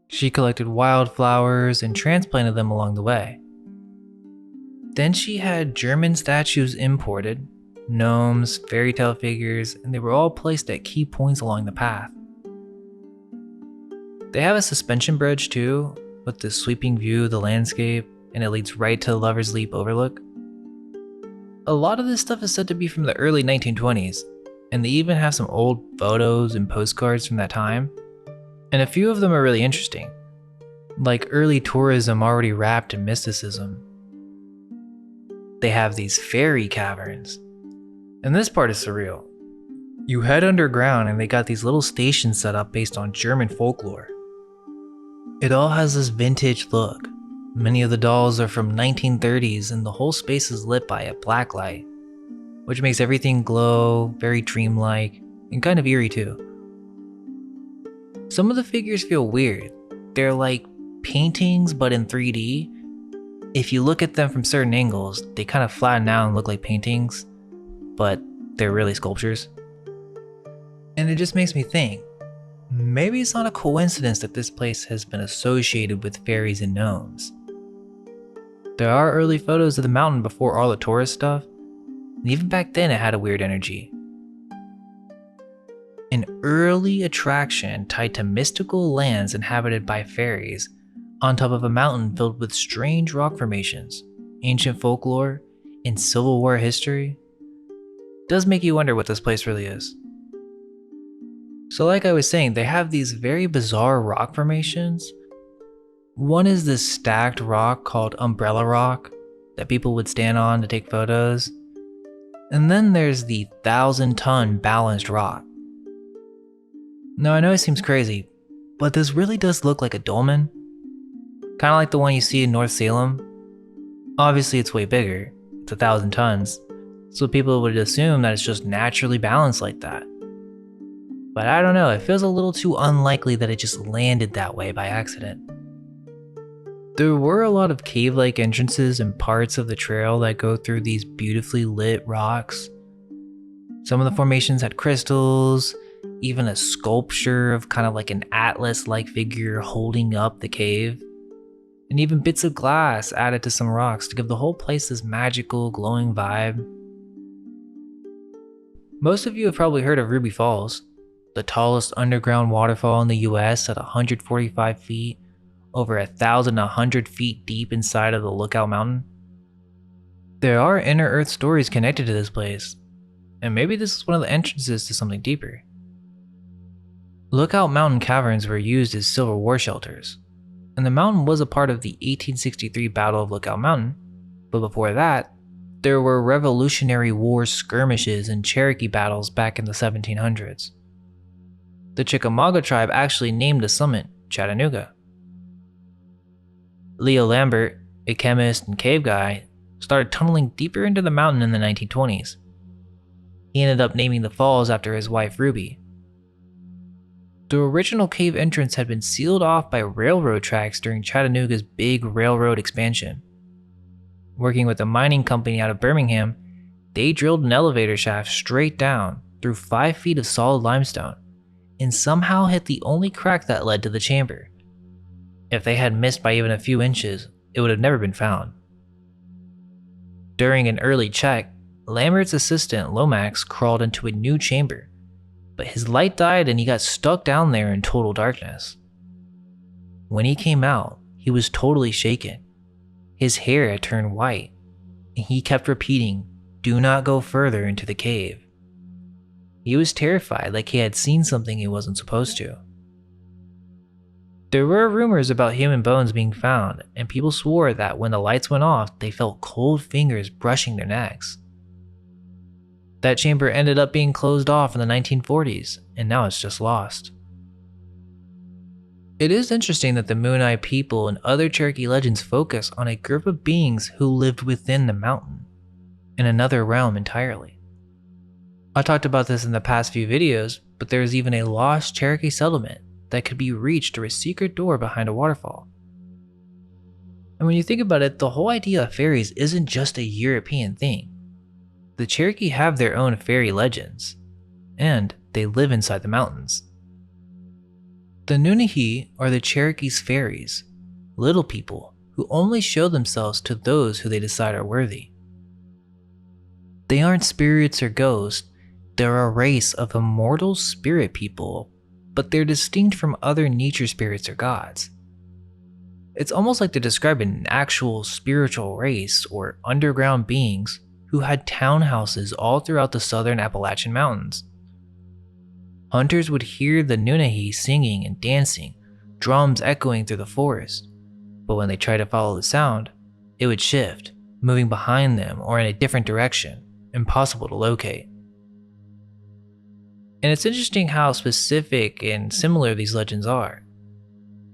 She collected wildflowers and transplanted them along the way. Then she had German statues imported, gnomes, fairy tale figures, and they were all placed at key points along the path. They have a suspension bridge too, with this sweeping view of the landscape, and it leads right to the Lover's Leap overlook. A lot of this stuff is said to be from the early 1920s, and they even have some old photos and postcards from that time, and a few of them are really interesting, like early tourism already wrapped in mysticism. They have these fairy caverns, and this part is surreal. You head underground and they got these little stations set up based on German folklore. It all has this vintage look. Many of the dolls are from 1930s and the whole space is lit by a black light. which makes everything glow, very dreamlike, and kind of eerie too. Some of the figures feel weird. They're like paintings but in 3D. If you look at them from certain angles, they kind of flatten out and look like paintings, but they're really sculptures. And it just makes me think, maybe it's not a coincidence that this place has been associated with fairies and gnomes. There are early photos of the mountain before all the tourist stuff, and even back then it had a weird energy. An early attraction tied to mystical lands inhabited by fairies on top of a mountain filled with strange rock formations, ancient folklore, and Civil War history does make you wonder what this place really is. So like I was saying, they have these very bizarre rock formations. One is this stacked rock called Umbrella Rock that people would stand on to take photos. And then there's the 1,000-ton balanced rock. Now I know it seems crazy, but this really does look like a dolmen. Kind of like the one you see in North Salem. Obviously it's way bigger, it's 1,000 tons, so people would assume that it's just naturally balanced like that. But I don't know, it feels a little too unlikely that it just landed that way by accident. There were a lot of cave-like entrances and parts of the trail that go through these beautifully lit rocks. Some of the formations had crystals, even a sculpture of kind of like an atlas-like figure holding up the cave, and even bits of glass added to some rocks to give the whole place this magical, glowing vibe. Most of you have probably heard of Ruby Falls, the tallest underground waterfall in the US at 145 feet, over 1,100 feet deep inside of the Lookout Mountain. There are inner earth stories connected to this place, and maybe this is one of the entrances to something deeper. Lookout Mountain caverns were used as Civil War shelters, and the mountain was a part of the 1863 Battle of Lookout Mountain, but before that, there were Revolutionary War skirmishes and Cherokee battles back in the 1700s. The Chickamauga tribe actually named the summit Chattanooga. Leo Lambert, a chemist and cave guy, started tunneling deeper into the mountain in the 1920s. He ended up naming the falls after his wife Ruby. The original cave entrance had been sealed off by railroad tracks during Chattanooga's big railroad expansion. Working with a mining company out of Birmingham, they drilled an elevator shaft straight down through 5 feet of solid limestone and somehow hit the only crack that led to the chamber. If they had missed by even a few inches, it would have never been found. During an early check, Lambert's assistant Lomax crawled into a new chamber, but his light died and he got stuck down there in total darkness. When he came out, he was totally shaken. His hair had turned white, and he kept repeating, "Do not go further into the cave." He was terrified, like he had seen something he wasn't supposed to. There were rumors about human bones being found, and people swore that when the lights went off, they felt cold fingers brushing their necks. That chamber ended up being closed off in the 1940s, and now it's just lost. It is interesting that the Moon Eye people and other Cherokee legends focus on a group of beings who lived within the mountain, in another realm entirely. I talked about this in the past few videos, but there is even a lost Cherokee settlement that could be reached through a secret door behind a waterfall. And when you think about it, the whole idea of fairies isn't just a European thing. The Cherokee have their own fairy legends, and they live inside the mountains. The Nunahee are the Cherokee's fairies, little people who only show themselves to those who they decide are worthy. They aren't spirits or ghosts, they're a race of immortal spirit people, but they're distinct from other nature spirits or gods. It's almost like they're describing an actual spiritual race or underground beings who had townhouses all throughout the southern Appalachian Mountains. Hunters would hear the Nunahee singing and dancing, drums echoing through the forest, but when they tried to follow the sound, it would shift, moving behind them or in a different direction, impossible to locate. And it's interesting how specific and similar these legends are.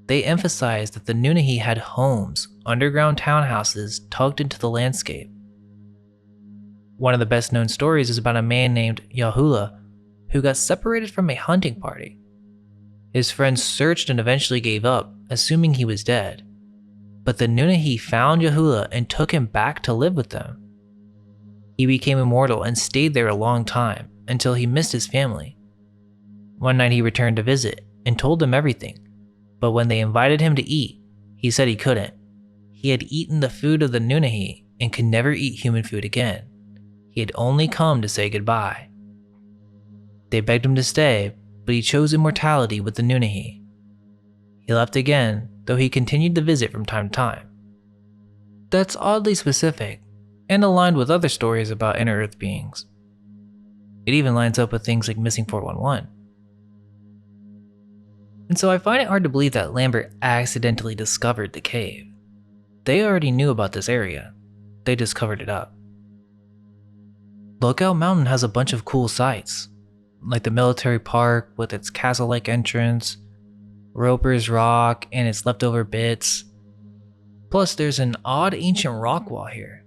They emphasize that the Nunahee had homes, underground townhouses tucked into the landscape. One of the best known stories is about a man named Yahuwah who got separated from a hunting party. His friends searched and eventually gave up, assuming he was dead. But the Nunahi found Yahuwah and took him back to live with them. He became immortal and stayed there a long time until he missed his family. One night he returned to visit and told them everything, but when they invited him to eat, he said he couldn't. He had eaten the food of the Nunahi and could never eat human food again. He had only come to say goodbye. They begged him to stay, but he chose immortality with the Nunahi. He left again, though he continued to visit from time to time. That's oddly specific, and aligned with other stories about inner Earth beings. It even lines up with things like Missing 411. And so I find it hard to believe that Lambert accidentally discovered the cave. They already knew about this area, they just covered it up. Lookout Mountain has a bunch of cool sights, like the military park with its castle-like entrance, Roper's Rock and its leftover bits. Plus there's an odd ancient rock wall here.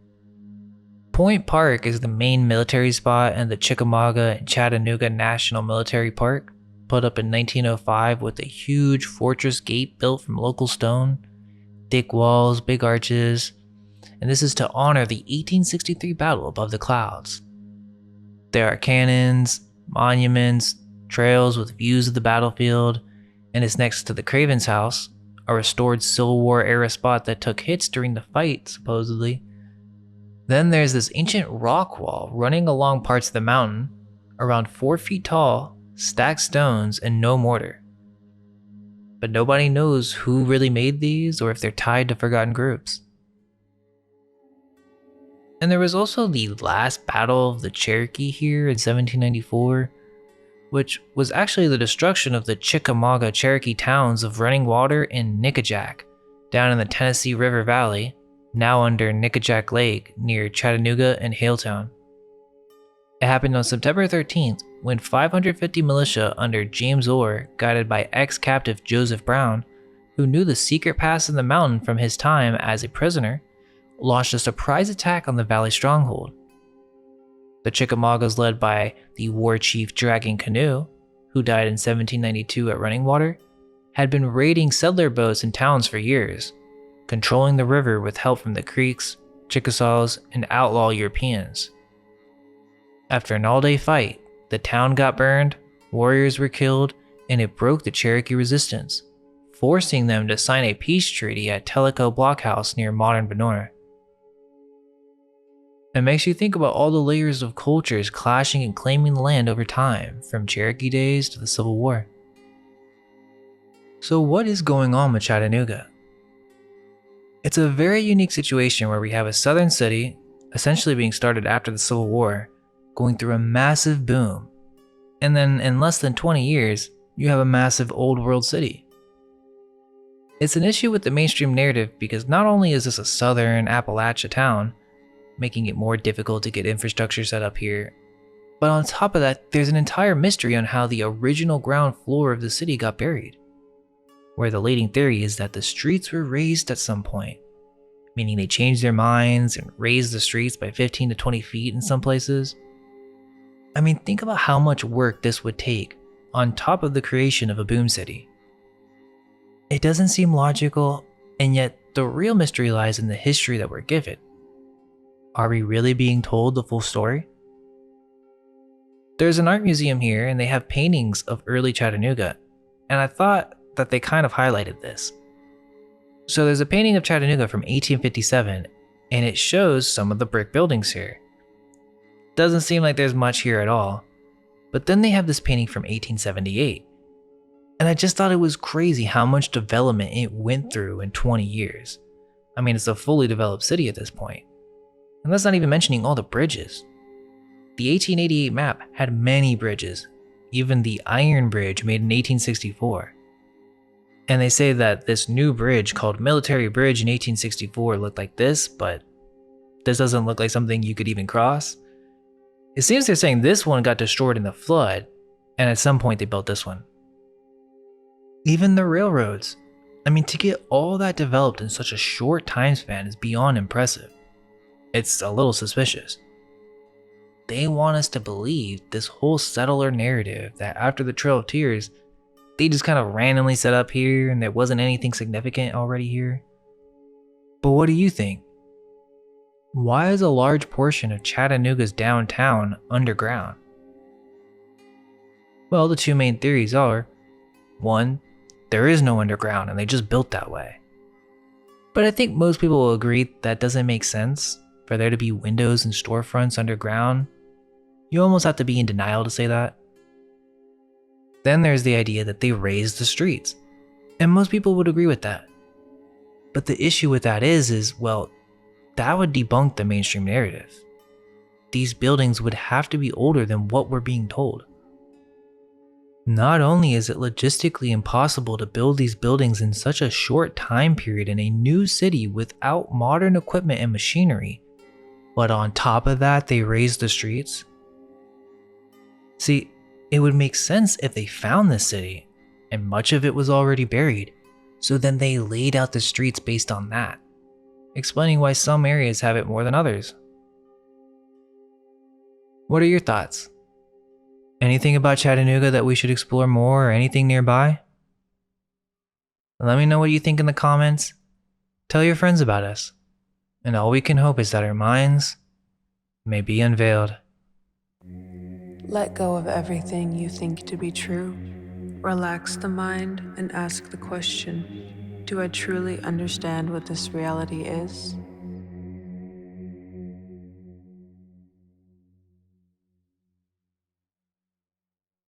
Point Park is the main military spot in the Chickamauga and Chattanooga National Military Park, put up in 1905 with a huge fortress gate built from local stone, thick walls, big arches, and this is to honor the 1863 battle above the clouds. There are cannons, monuments, trails with views of the battlefield, and it's next to the Craven's house, a restored Civil War era spot that took hits during the fight, supposedly. Then there's this ancient rock wall running along parts of the mountain, around 4 feet tall, stacked stones, and no mortar. But nobody knows who really made these or if they're tied to forgotten groups. And there was also the last battle of the Cherokee here in 1794, which was actually the destruction of the Chickamauga Cherokee towns of Running Water and Nickajack, down in the Tennessee River Valley, now under Nickajack Lake near Chattanooga and Haletown. It happened on September 13th when 550 militia under James Orr, guided by ex-captive Joseph Brown, who knew the secret pass in the mountain from his time as a prisoner, launched a surprise attack on the valley stronghold. The Chickamaugas, led by the war chief Dragging Canoe, who died in 1792 at Running Water, had been raiding settler boats and towns for years, controlling the river with help from the Creeks, Chickasaws, and outlaw Europeans. After an all-day fight, the town got burned, warriors were killed, and it broke the Cherokee resistance, forcing them to sign a peace treaty at Tellico Blockhouse near modern Vonore. It makes you think about all the layers of cultures clashing and claiming the land over time, from Cherokee days to the Civil War. So what is going on with Chattanooga? It's a very unique situation where we have a southern city, essentially being started after the Civil War, going through a massive boom, and then in less than 20 years, you have a massive old world city. It's an issue with the mainstream narrative because not only is this a southern Appalachia town, making it more difficult to get infrastructure set up here, but on top of that, there's an entire mystery on how the original ground floor of the city got buried, where the leading theory is that the streets were raised at some point, meaning they changed their minds and raised the streets by 15 to 20 feet in some places. I mean, think about how much work this would take on top of the creation of a boom city. It doesn't seem logical, and yet the real mystery lies in the history that we're given. Are we really being told the full story? There's an art museum here and they have paintings of early Chattanooga, and I thought that they kind of highlighted this. So there's a painting of Chattanooga from 1857, and it shows some of the brick buildings here. Doesn't seem like there's much here at all, but then they have this painting from 1878, and I just thought it was crazy how much development it went through in 20 years. I mean, it's a fully developed city at this point. And that's not even mentioning all the bridges. The 1888 map had many bridges, even the Iron Bridge made in 1864. And they say that this new bridge called Military Bridge in 1864 looked like this, but this doesn't look like something you could even cross. It seems they're saying this one got destroyed in the flood, and at some point they built this one. Even the railroads. I mean, to get all that developed in such a short time span is beyond impressive. It's a little suspicious. they want us to believe this whole settler narrative that after the Trail of Tears, they just kind of randomly set up here and there wasn't anything significant already here. But what do you think? Why is a large portion of Chattanooga's downtown underground? Well, the two main theories are, one, there is no underground and they just built that way. But I think most people will agree that doesn't make sense for there to be windows and storefronts underground. You almost have to be in denial to say that. Then there's the idea that they raised the streets, and most people would agree with that. But the issue with that is, well, that would debunk the mainstream narrative. These buildings would have to be older than what we're being told. Not only is it logistically impossible to build these buildings in such a short time period in a new city without modern equipment and machinery, but on top of that, they raised the streets. See, it would make sense if they found this city, and much of it was already buried, so then they laid out the streets based on that, explaining why some areas have it more than others. What are your thoughts? Anything about Chattanooga that we should explore more or anything nearby? Let me know what you think in the comments. Tell your friends about us. And all we can hope is that our minds may be unveiled. Let go of everything you think to be true. Relax the mind and ask the question, do I truly understand what this reality is?